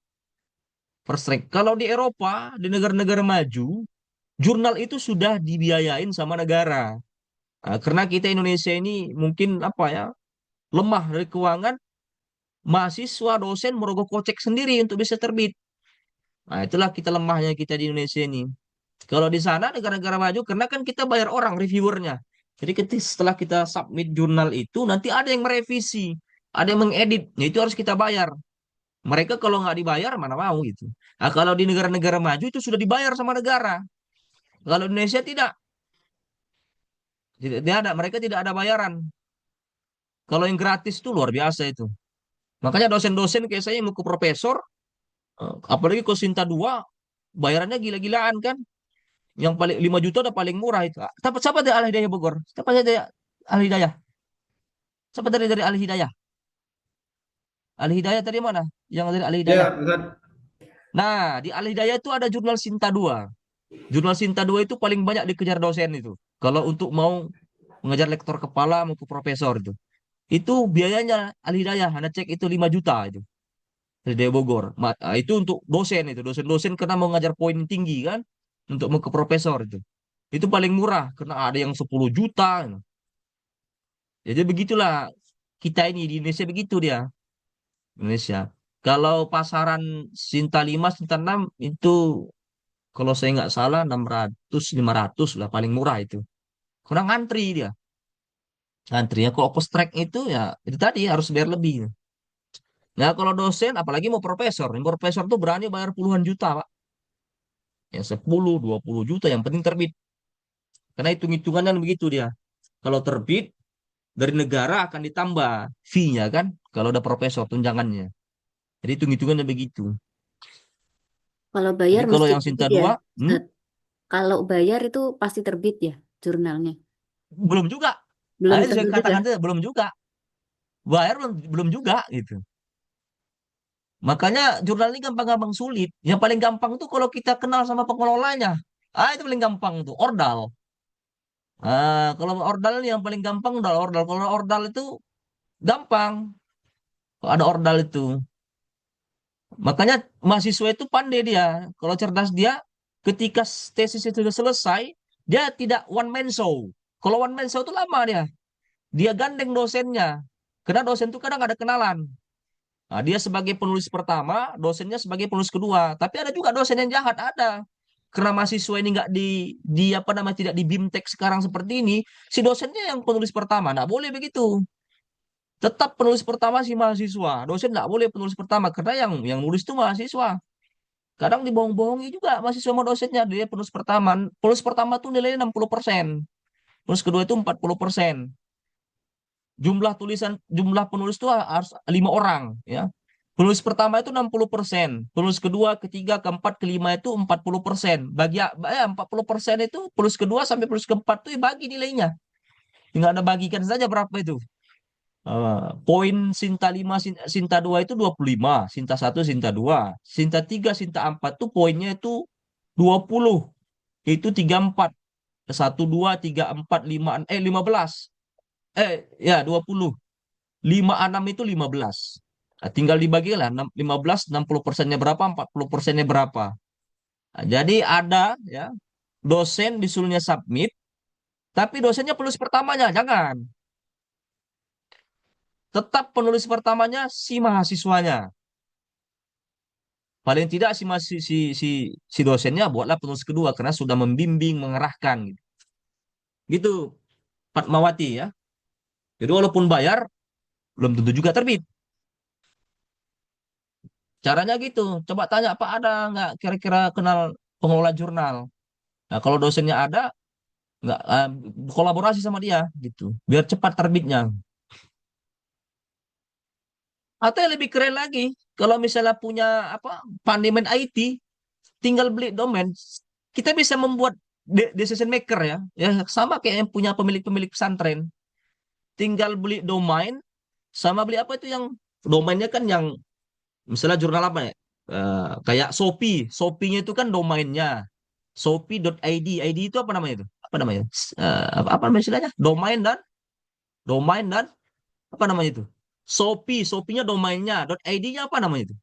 Fast track. Kalau di Eropa, di negara-negara maju, jurnal itu sudah dibiayain sama negara. Nah, karena kita Indonesia ini mungkin apa ya, lemah dari keuangan, mahasiswa, dosen merogoh kocek sendiri untuk bisa terbit. Nah, itulah kita lemahnya kita di Indonesia ini. Kalau di sana negara-negara maju, karena kan kita bayar orang reviewernya. Jadi setelah kita submit jurnal itu, nanti ada yang merevisi, ada yang mengedit. Nah, itu harus kita bayar. Mereka kalau nggak dibayar, mana mau gitu. Nah, kalau di negara-negara maju itu sudah dibayar sama negara. Kalau Indonesia tidak, tidak ada. Mereka tidak ada bayaran. Kalau yang gratis itu luar biasa itu. Makanya dosen-dosen kayak saya yang mau ke profesor, apalagi ke Sinta 2, bayarannya gila-gilaan kan. Yang paling 5 juta udah paling murah itu. Tapi siapa dari Al Hidayah Bogor? Siapa dari Al Hidayah? Siapa dari Al Hidayah? Al Hidayah tadi mana? Yang dari Al
Ya,
Hidayah.
Ustaz.
Nah, di Al Hidayah itu ada jurnal Sinta 2. Jurnal Sinta 2 itu paling banyak dikejar dosen itu. Kalau untuk mau mengajar lektor kepala mau ke profesor itu. Itu biayanya Al Hidayah, Anda cek itu 5 juta itu. Al Hidayah Bogor. Itu untuk dosen itu. Dosen-dosen karena mau ngajar poin tinggi kan. Untuk mau ke profesor itu. Itu paling murah. Karena ada yang 10 juta. Jadi begitulah kita ini di Indonesia begitu dia. Indonesia. Kalau pasaran Sinta 5, Sinta 6 itu kalau saya nggak salah 600, 500 lah paling murah itu. Kurang antri dia. Antrinya kalau post track itu ya itu tadi harus bayar lebih. Nah kalau dosen apalagi mau profesor. Yang profesor tuh berani bayar puluhan juta Pak. Ya 10, 20 juta yang penting terbit. Karena hitung-hitungannya begitu dia. Kalau terbit dari negara akan ditambah fee-nya kan. Kalau ada profesor tunjangannya. Jadi hitung-hitungannya begitu.
Kalau
Jadi
bayar
kalau
mesti
yang Sinta
terbit ya,
2,
Ustaz. Kalau bayar itu pasti terbit ya jurnalnya.
belum juga.
Belum
Nah, itu saya
tentu juga.
katakan itu belum juga. Bayar belum juga gitu. Makanya jurnal ini gampang-gampang sulit. Yang paling gampang tuh kalau kita kenal sama pengelolanya. Itu paling gampang tuh, ordal. Kalau ordal ini yang paling gampang udah ordal. Kalau ordal itu gampang. Kalau ada ordal itu. Makanya mahasiswa itu pandai dia. Kalau cerdas dia, ketika tesis itu sudah selesai, dia tidak one man show. Kalau one man show itu lama dia. Dia gandeng dosennya. Karena dosen itu kadang ada kenalan. Nah, dia sebagai penulis pertama, dosennya sebagai penulis kedua. Tapi ada juga dosen yang jahat, ada. Karena mahasiswa ini nggak di apa namanya tidak di BIMTEK sekarang seperti ini, si dosennya yang penulis pertama, nggak boleh begitu. Tetap penulis pertama si mahasiswa, dosen nggak boleh penulis pertama karena yang nulis itu mahasiswa. Kadang dibohong-bohongi juga mahasiswa sama dosennya dia penulis pertama. Penulis pertama tuh nilainya 60%, penulis kedua itu 40%. Jumlah penulis itu harus 5 orang ya. Penulis pertama itu 60%, penulis kedua, ketiga, keempat, kelima itu 40%. Bagi 40% itu penulis kedua sampai penulis keempat itu bagi nilainya. Tinggal Anda bagikan saja berapa itu. Poin Sinta 5, Sinta 2 itu 25, Sinta 1, Sinta 2. Sinta 3, Sinta 4 tuh poinnya itu 20. Itu 34. 1, 2, 3, 4, 5, 15. Ya 20. 5, 6 itu 15. Nah, tinggal dibagi lah 15, 60%-nya berapa, 40%-nya berapa. Nah, jadi ada ya dosen disuruhnya submit, tapi dosennya penulis pertamanya, jangan. Tetap penulis pertamanya si mahasiswanya. Paling tidak si dosennya buatlah penulis kedua karena sudah membimbing, mengerahkan gitu. Gitu, Fatmawati ya. Jadi walaupun bayar belum tentu juga terbit. Caranya gitu. Coba tanya Pak ada nggak kira-kira kenal pengelola jurnal. Nah kalau dosennya ada nggak kolaborasi sama dia gitu. Biar cepat terbitnya. Atau yang lebih keren lagi, kalau misalnya punya apa pandemen IT, tinggal beli domain, kita bisa membuat decision maker ya, ya sama kayak yang punya pemilik-pemilik pesantren. Tinggal beli domain, sama beli apa itu yang domainnya kan yang misalnya jurnal apa ya, kayak Shopee, Shopee-nya itu kan domainnya, shopee.id, ID itu apa namanya itu? Apa namanya? Apa namanya istilahnya? Domain dan apa namanya itu? Shopee, Shopee-nya domainnya, .id-nya apa namanya itu?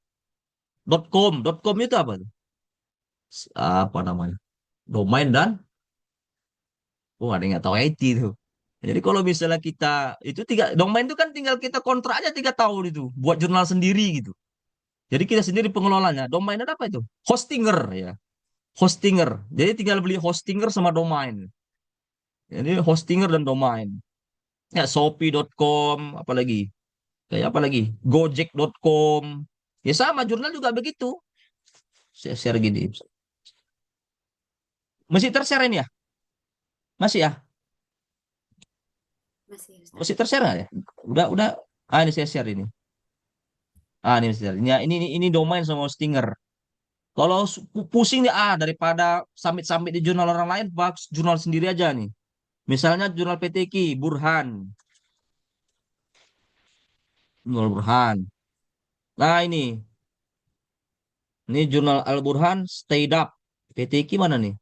.com itu apa itu? Apa namanya? Domain dan ada yang nggak tahu IT itu. Jadi kalau misalnya kita itu domain itu kan tinggal kita kontrak aja 3 tahun itu buat jurnal sendiri gitu. Jadi kita sendiri pengelolanya. Domain ada apa itu? Hostinger ya. Hostinger. Jadi tinggal beli hostinger sama domain. Jadi hostinger dan domain. Ya, Shopee.com, apalagi. Kayak apa lagi? Gojek.com. Ya sama, jurnal juga begitu. Saya share gini. Masih tershare ini ya? Masih ya?
Masih Ustaz.
Masih tershare nggak ya? Udah. Ah, ini saya share ini. Ah, ini share. Ini domain sama hostinger. Kalau pusing nih, daripada summit-summit di jurnal orang lain, pak jurnal sendiri aja nih. Misalnya jurnal PTQ, Burhan. Jurnal Burhan. Nah, ini jurnal Al Burhan, Stay Up. PTQ mana nih?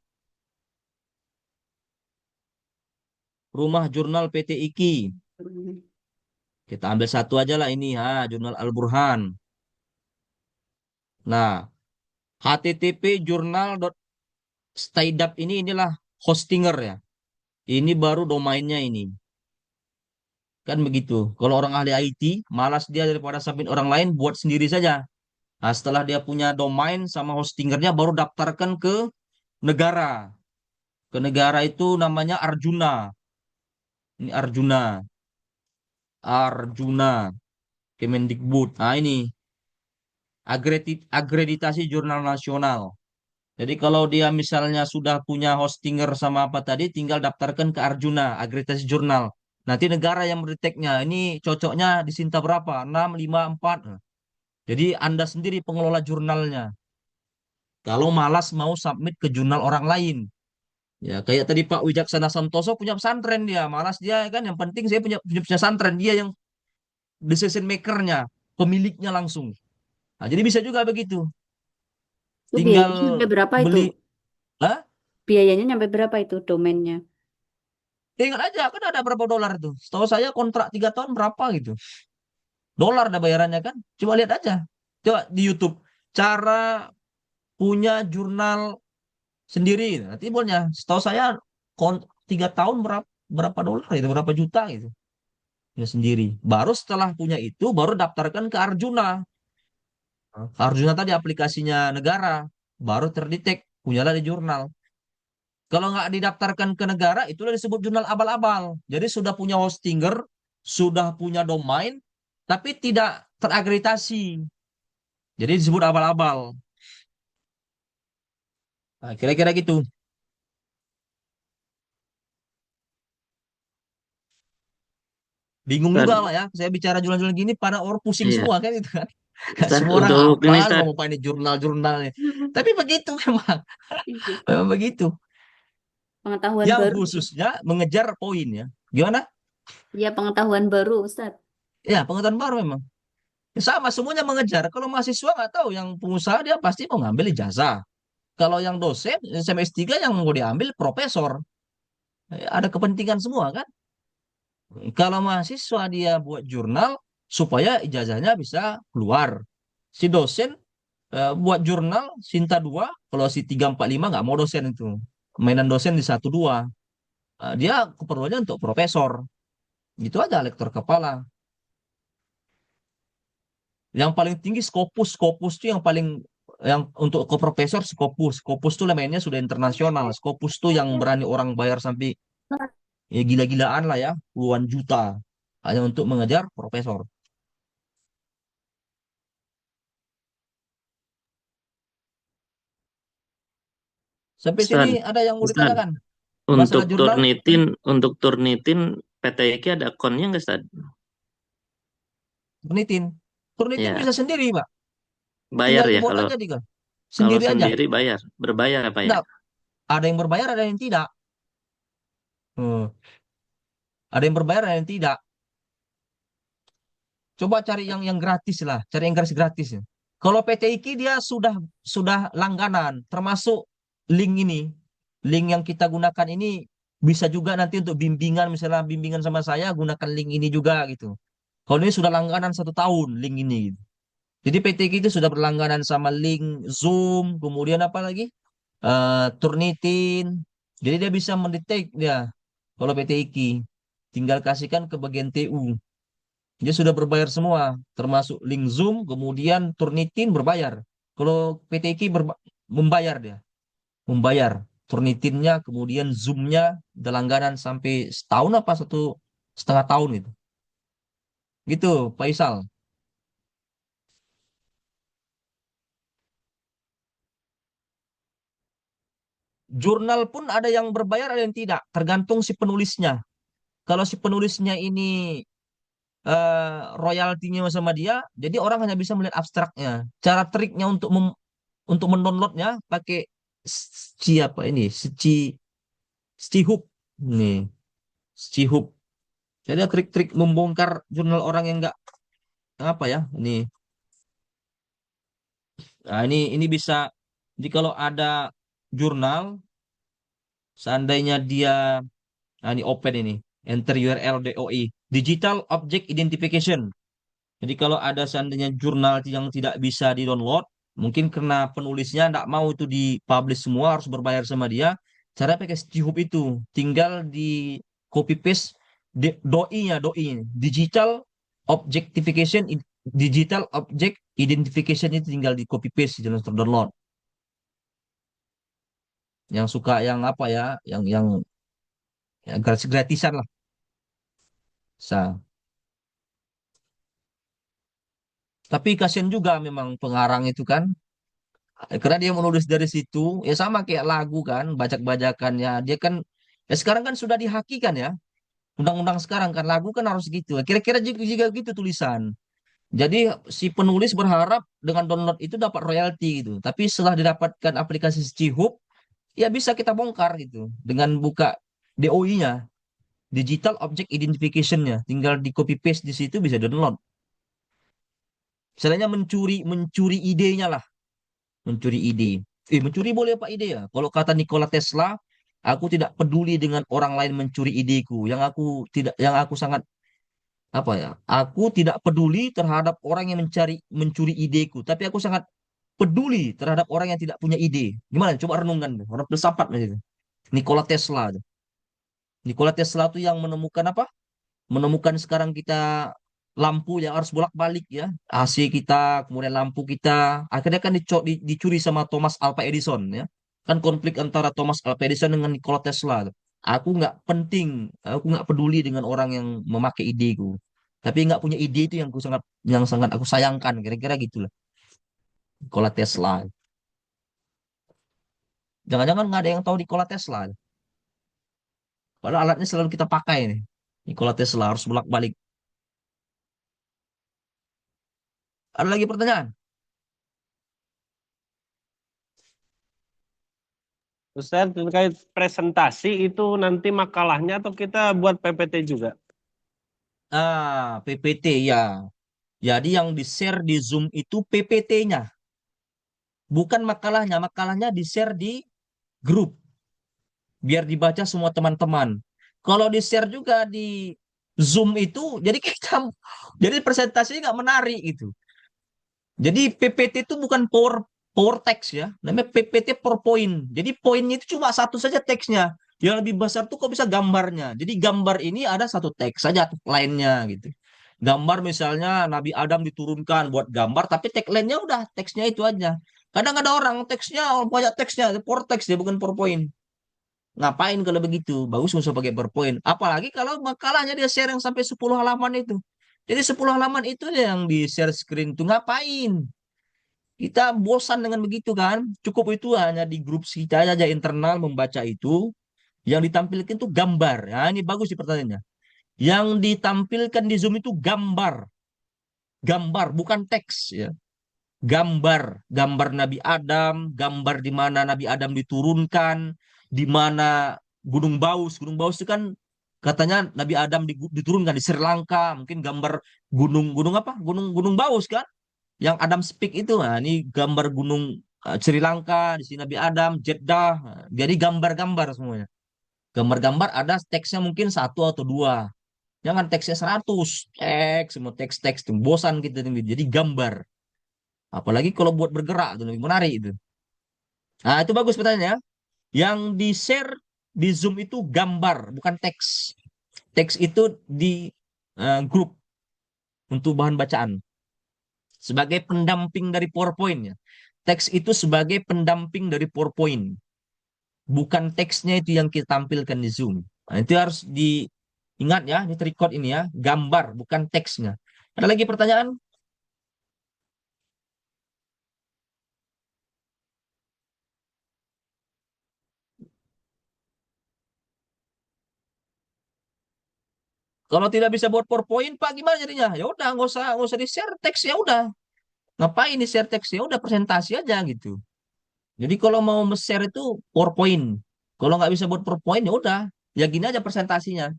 Rumah Jurnal PTIQ. Kita ambil satu aja lah ini, jurnal Al Burhan. Nah, http jurnal.staydap inilah hostinger ya. Ini baru domainnya ini. Kan begitu. Kalau orang ahli IT, malas dia daripada submit orang lain, buat sendiri saja. Nah, setelah dia punya domain sama hostingernya, baru daftarkan ke negara. Ke negara itu namanya Arjuna. Ini Arjuna. Kemendikbud. Nah, ini akreditasi jurnal nasional. Jadi kalau dia misalnya sudah punya hostinger sama apa tadi, tinggal daftarkan ke Arjuna, akreditasi jurnal. Nanti negara yang mendeteknya, ini cocoknya di Sinta berapa? 6, 5, 4. Jadi Anda sendiri pengelola jurnalnya. Kalau malas mau submit ke jurnal orang lain. Ya, kayak tadi Pak Wijaksana Santoso punya pesantren dia. Malas dia kan, yang penting saya punya pesantren. Dia yang decision makernya, pemiliknya langsung. Nah, jadi bisa juga begitu.
Itu
Tinggal
biayanya sampai berapa itu?
beli. Hah?
Biayanya sampai berapa itu domainnya?
Tinggal aja, kan ada berapa dolar itu. Setahu saya kontrak 3 tahun berapa gitu. Dolar ada bayarannya kan. Coba lihat aja. Coba di YouTube. Cara punya jurnal sendiri. Nanti bolehnya. Setahu saya 3 tahun berapa dolar itu. Berapa juta gitu. Ya sendiri. Baru setelah punya itu, baru daftarkan ke Arjuna. Arjuna tadi aplikasinya negara. Baru terdetek. Punyalah di jurnal. Kalau nggak didaftarkan ke negara, itulah disebut jurnal abal-abal. Jadi sudah punya hostinger, sudah punya domain, tapi tidak terakreditasi. Jadi disebut abal-abal. Nah, kira-kira gitu. Bingung
Ustaz,
juga Pak ya. Saya bicara jurnal-jurnal gini, pada orang pusing
iya.
semua kan itu kan.
Ustaz,
Semua orang
untuk ini
apa
Ustaz,
mau ini jurnal-jurnalnya. Tapi begitu memang.
Iya.
Memang begitu.
Pengetahuan
Yang
baru.
khususnya mengejar poin ya. Gimana?
Ya, pengetahuan baru, Ustaz.
Ya, pengetahuan baru memang. Ya, sama semuanya mengejar. Kalau mahasiswa nggak tahu, yang pengusaha dia pasti mau ngambil ijazah. Kalau yang dosen SMS3 yang mau diambil profesor. Ada kepentingan semua kan. Kalau mahasiswa dia buat jurnal supaya ijazahnya bisa keluar. Si dosen buat jurnal Sinta 2, kalau si 3, 4, 5 nggak mau dosen itu. Mainan dosen di 1, 2. Dia keperluannya untuk profesor. Gitu aja lektor kepala. Yang paling tinggi Scopus. Scopus itu yang paling, yang untuk ke profesor Scopus. Scopus tuh mainnya sudah internasional. Scopus tuh yang berani orang bayar sampai ya gila-gilaan lah ya, puluhan juta hanya untuk mengejar profesor. Sampai sini
Ustaz,
ada yang mau
Ustaz,
ditanyakan
untuk
masalah jurnal?
Turnitin PTIQ ada akunnya nggak Ustaz?
Turnitin, Turnitin
Ya,
bisa sendiri Pak,
bayar
tinggal
ya
dibuat
kalau
aja juga
kalau
sendiri aja.
sendiri berbayar apa ya?
Enggak, ada yang berbayar ada yang tidak. Ada yang berbayar ada yang tidak. Coba cari yang gratis lah, cari yang gratis ya. Kalau PTIQ dia sudah langganan, termasuk link ini, link yang kita gunakan ini bisa juga nanti untuk bimbingan, misalnya bimbingan sama saya gunakan link ini juga gitu. Kalau ini sudah langganan 1 tahun link ini, gitu. Jadi PTIQ itu sudah berlangganan sama link Zoom, kemudian apa lagi? Turnitin. Jadi dia bisa mendetek dia kalau PTIQ. Tinggal kasihkan ke bagian TU. Dia sudah berbayar semua, termasuk link Zoom, kemudian Turnitin berbayar. Kalau PTQ membayar dia, membayar Turnitinnya, kemudian Zoom-nya udah langganan sampai setahun apa 1,5 tahun gitu. Gitu, Pak Isal. Jurnal pun ada yang berbayar, ada yang tidak. Tergantung si penulisnya. Kalau si penulisnya ini royaltinya sama dia, jadi orang hanya bisa melihat abstraknya. Cara triknya untuk mendownloadnya pakai apa ini? Stihub. Nih, Stihub. Jadi ada trik-trik membongkar jurnal orang yang enggak apa ya? Ini bisa. Jadi kalau ada jurnal, seandainya dia, ini open ini, enter URL DOI, Digital Object Identification. Jadi kalau ada seandainya jurnal yang tidak bisa di-download, mungkin karena penulisnya tidak mau itu di-publish semua, harus berbayar sama dia. Cara pakai Stihub itu, tinggal di copy paste DOI, Digital Objectification, Digital Object Identification itu tinggal di copy paste jangan terdownload. Yang suka yang apa ya, yang gratis-gratisan lah. Tapi kasihan juga memang pengarang itu kan. Karena dia menulis dari situ, ya sama kayak lagu kan, bajak-bajakannya. Dia kan, ya sekarang kan sudah dihakikan ya. Undang-undang sekarang kan, lagu kan harus gitu. Kira-kira juga gitu tulisan. Jadi si penulis berharap dengan download itu dapat royalti gitu. Tapi setelah didapatkan aplikasi Stihub, ya bisa kita bongkar gitu. Dengan buka DOI-nya, Digital Object Identification-nya. Tinggal di copy paste di situ bisa download. Misalnya mencuri idenya lah. Mencuri ide. Mencuri boleh apa ide ya? Kalau kata Nikola Tesla, aku tidak peduli dengan orang lain mencuri ideku. Yang aku sangat apa ya? Aku tidak peduli terhadap orang yang mencuri ideku, tapi aku sangat peduli terhadap orang yang tidak punya ide. Gimana? Coba renungkan tuh. Orang filsafat gitu. Nikola Tesla. Nikola Tesla tuh yang menemukan apa? Menemukan sekarang kita lampu yang harus bolak-balik ya, AC kita, kemudian lampu kita, akhirnya kan dicuri sama Thomas Alva Edison ya, kan konflik antara Thomas Alva Edison dengan Nikola Tesla. Aku nggak peduli dengan orang yang memakai ideku, tapi nggak punya ide itu yang sangat aku sayangkan, kira-kira gitulah Nikola Tesla. Jangan-jangan nggak ada yang tahu Nikola Tesla, padahal alatnya selalu kita pakai nih. Nikola Tesla harus bolak-balik. Ada lagi pertanyaan?
Ustaz, terkait presentasi itu nanti makalahnya atau kita buat PPT juga?
PPT ya. Jadi yang di-share di Zoom itu PPT-nya. Bukan makalahnya. Makalahnya di-share di grup. Biar dibaca semua teman-teman. Kalau di-share juga di Zoom itu, jadi presentasinya nggak menarik gitu. Jadi PPT itu bukan power text ya. Namanya PPT PowerPoint. Jadi poinnya itu cuma satu saja teksnya. Yang lebih besar tuh kok bisa gambarnya. Jadi gambar ini ada satu teks saja lainnya gitu. Gambar misalnya Nabi Adam diturunkan buat gambar, tapi tagline-nya udah teksnya itu aja. Kadang ada orang teksnya banyak teksnya, power text dia bukan PowerPoint. Ngapain kalau begitu? Bagus nggak usah pakai PowerPoint. Apalagi kalau makalahnya dia share yang sampai 10 halaman itu. Jadi 10 halaman itu yang di share screen tuh ngapain? Kita bosan dengan begitu kan? Cukup itu hanya di grup kita aja internal membaca itu. Yang ditampilkan itu gambar. Nah, ini bagus sih pertanyaannya. Yang ditampilkan di Zoom itu gambar. Gambar, bukan teks ya. Gambar Nabi Adam, gambar di mana Nabi Adam diturunkan, di mana Gunung Baus. Gunung Baus itu kan katanya Nabi Adam diturunkan di Sri Lanka, mungkin gambar gunung apa? Gunung Baus kan? Yang Adam Speak itu. Nah, ini gambar gunung Sri Lanka, di sini Nabi Adam, Jeddah. Nah, jadi gambar-gambar semuanya. Gambar-gambar ada teksnya mungkin satu atau dua. Jangan teksnya 100 teks, semua teks-teks tuh bosan gitu. Jadi gambar. Apalagi kalau buat bergerak itu lebih menarik itu. Nah, itu bagus pertanyaannya. Yang di-share di Zoom itu gambar, bukan teks. Teks itu di grup untuk bahan bacaan. Sebagai pendamping dari PowerPoint ya. Teks itu sebagai pendamping dari PowerPoint. bukan teksnya itu yang kita tampilkan di Zoom. Nah, itu harus diingat ya, ini record ini ya, gambar bukan teksnya. Ada lagi pertanyaan? Kalau tidak bisa buat PowerPoint, Pak, gimana jadinya? Ya udah, nggak usah di-share teks ya udah. Ngapain di-share teks ya udah presentasi aja gitu. Jadi kalau mau share itu PowerPoint. Kalau nggak bisa buat PowerPoint ya udah, ya gini aja presentasinya.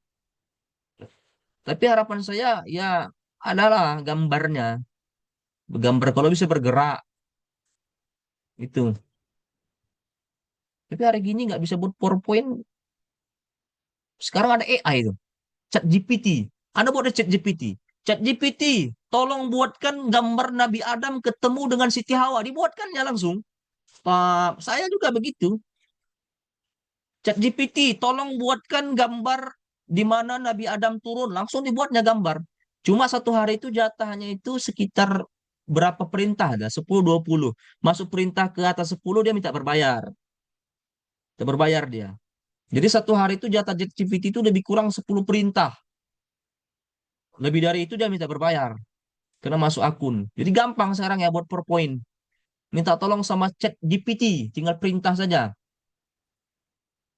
Tapi harapan saya ya adalah gambarnya, gambar kalau bisa bergerak itu. Tapi hari gini nggak bisa buat PowerPoint. Sekarang ada AI itu, Chat GPT. Anda buat Chat GPT. Chat GPT, tolong buatkan gambar Nabi Adam ketemu dengan Siti Hawa. Dibuatkannya langsung. Pak, saya juga begitu. Chat GPT, tolong buatkan gambar di mana Nabi Adam turun. Langsung dibuatnya gambar. Cuma satu hari itu jatahnya itu sekitar berapa perintah ada? 10-20. Masuk perintah ke atas 10 dia minta berbayar. Minta berbayar dia. Jadi satu hari itu jatah ChatGPT itu lebih kurang 10 perintah. Lebih dari itu dia minta berbayar. Karena masuk akun. Jadi gampang sekarang ya buat PowerPoint. Minta tolong sama ChatGPT. Tinggal perintah saja.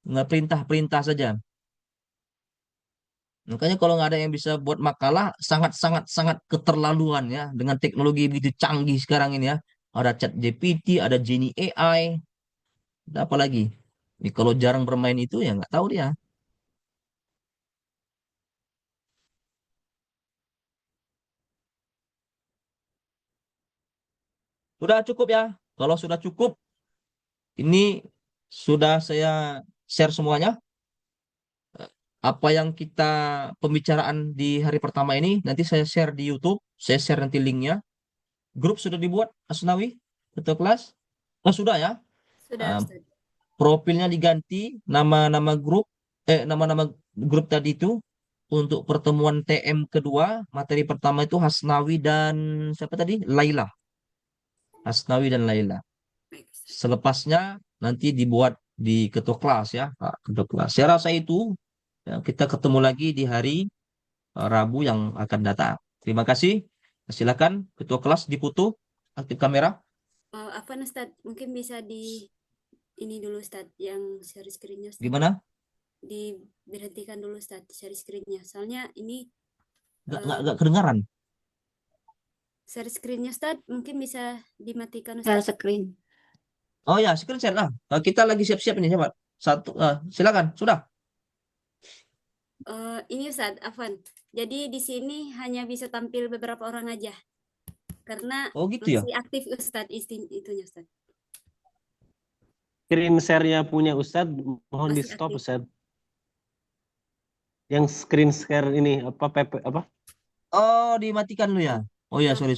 Tinggal perintah-perintah saja. Makanya kalau nggak ada yang bisa buat makalah, sangat-sangat keterlaluan ya. Dengan teknologi begitu canggih sekarang ini ya. Ada ChatGPT, ada Genie AI. Ada apa lagi? Ini kalau jarang bermain itu ya nggak tahu dia. Sudah cukup ya. Kalau sudah cukup, ini sudah saya share semuanya. Apa yang kita pembicaraan di hari pertama ini, nanti saya share di YouTube. Saya share nanti linknya. Grup sudah dibuat, Asnawi? Ketua kelas? Oh, sudah ya.
Sudah,
Ah,
Ustaz.
profilnya diganti, nama-nama grup, nama-nama grup tadi itu untuk pertemuan TM kedua, materi pertama itu Hasnawi dan siapa tadi? Laila. Hasnawi dan Laila. Selepasnya nanti dibuat di ketua kelas ya, Pak ketua kelas. Saya rasa itu ya, kita ketemu lagi di hari Rabu yang akan datang. Terima kasih. Silakan ketua kelas difoto, aktif kamera.
Afwan Ustaz, mungkin bisa ini dulu Ustaz, yang share screen-nya Ustaz.
Gimana?
Diberhentikan dulu Ustaz, share screen-nya. Soalnya ini
Nggak kedengaran.
share screen-nya Ustaz, mungkin bisa dimatikan
Share
Ustaz.
screen.
Oh ya, screen share lah. Kita lagi siap-siap ini, siapa? Satu, silakan. Sudah.
Ini Ustaz, Afwan. Jadi di sini hanya bisa tampil beberapa orang aja. Karena
Oh gitu ya.
masih aktif Ustaz itunya Ustaz.
Screen share-nya punya Ustadz, mohon di
Masih
stop
aktif.
Ustadz. Yang screen share ini apa?
Oh, dimatikan lu ya. Oh ya, sorry.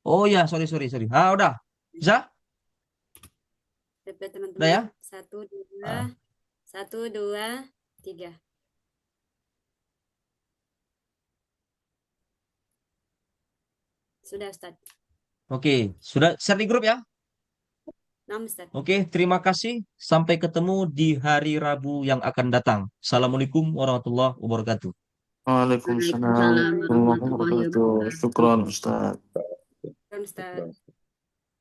Oh ya, sorry. Udah. Bisa?
TP
Udah ya?
teman-teman. 1, 2, 3. Sudah Ustaz.
Oke, sudah share di grup ya?
Nam Ustaz.
Oke, terima kasih. Sampai ketemu di hari Rabu yang akan datang. Assalamualaikum warahmatullahi wabarakatuh.
Waalaikumsalam warahmatullahi wabarakatuh. Syukran Ustaz.
Kan Ustaz.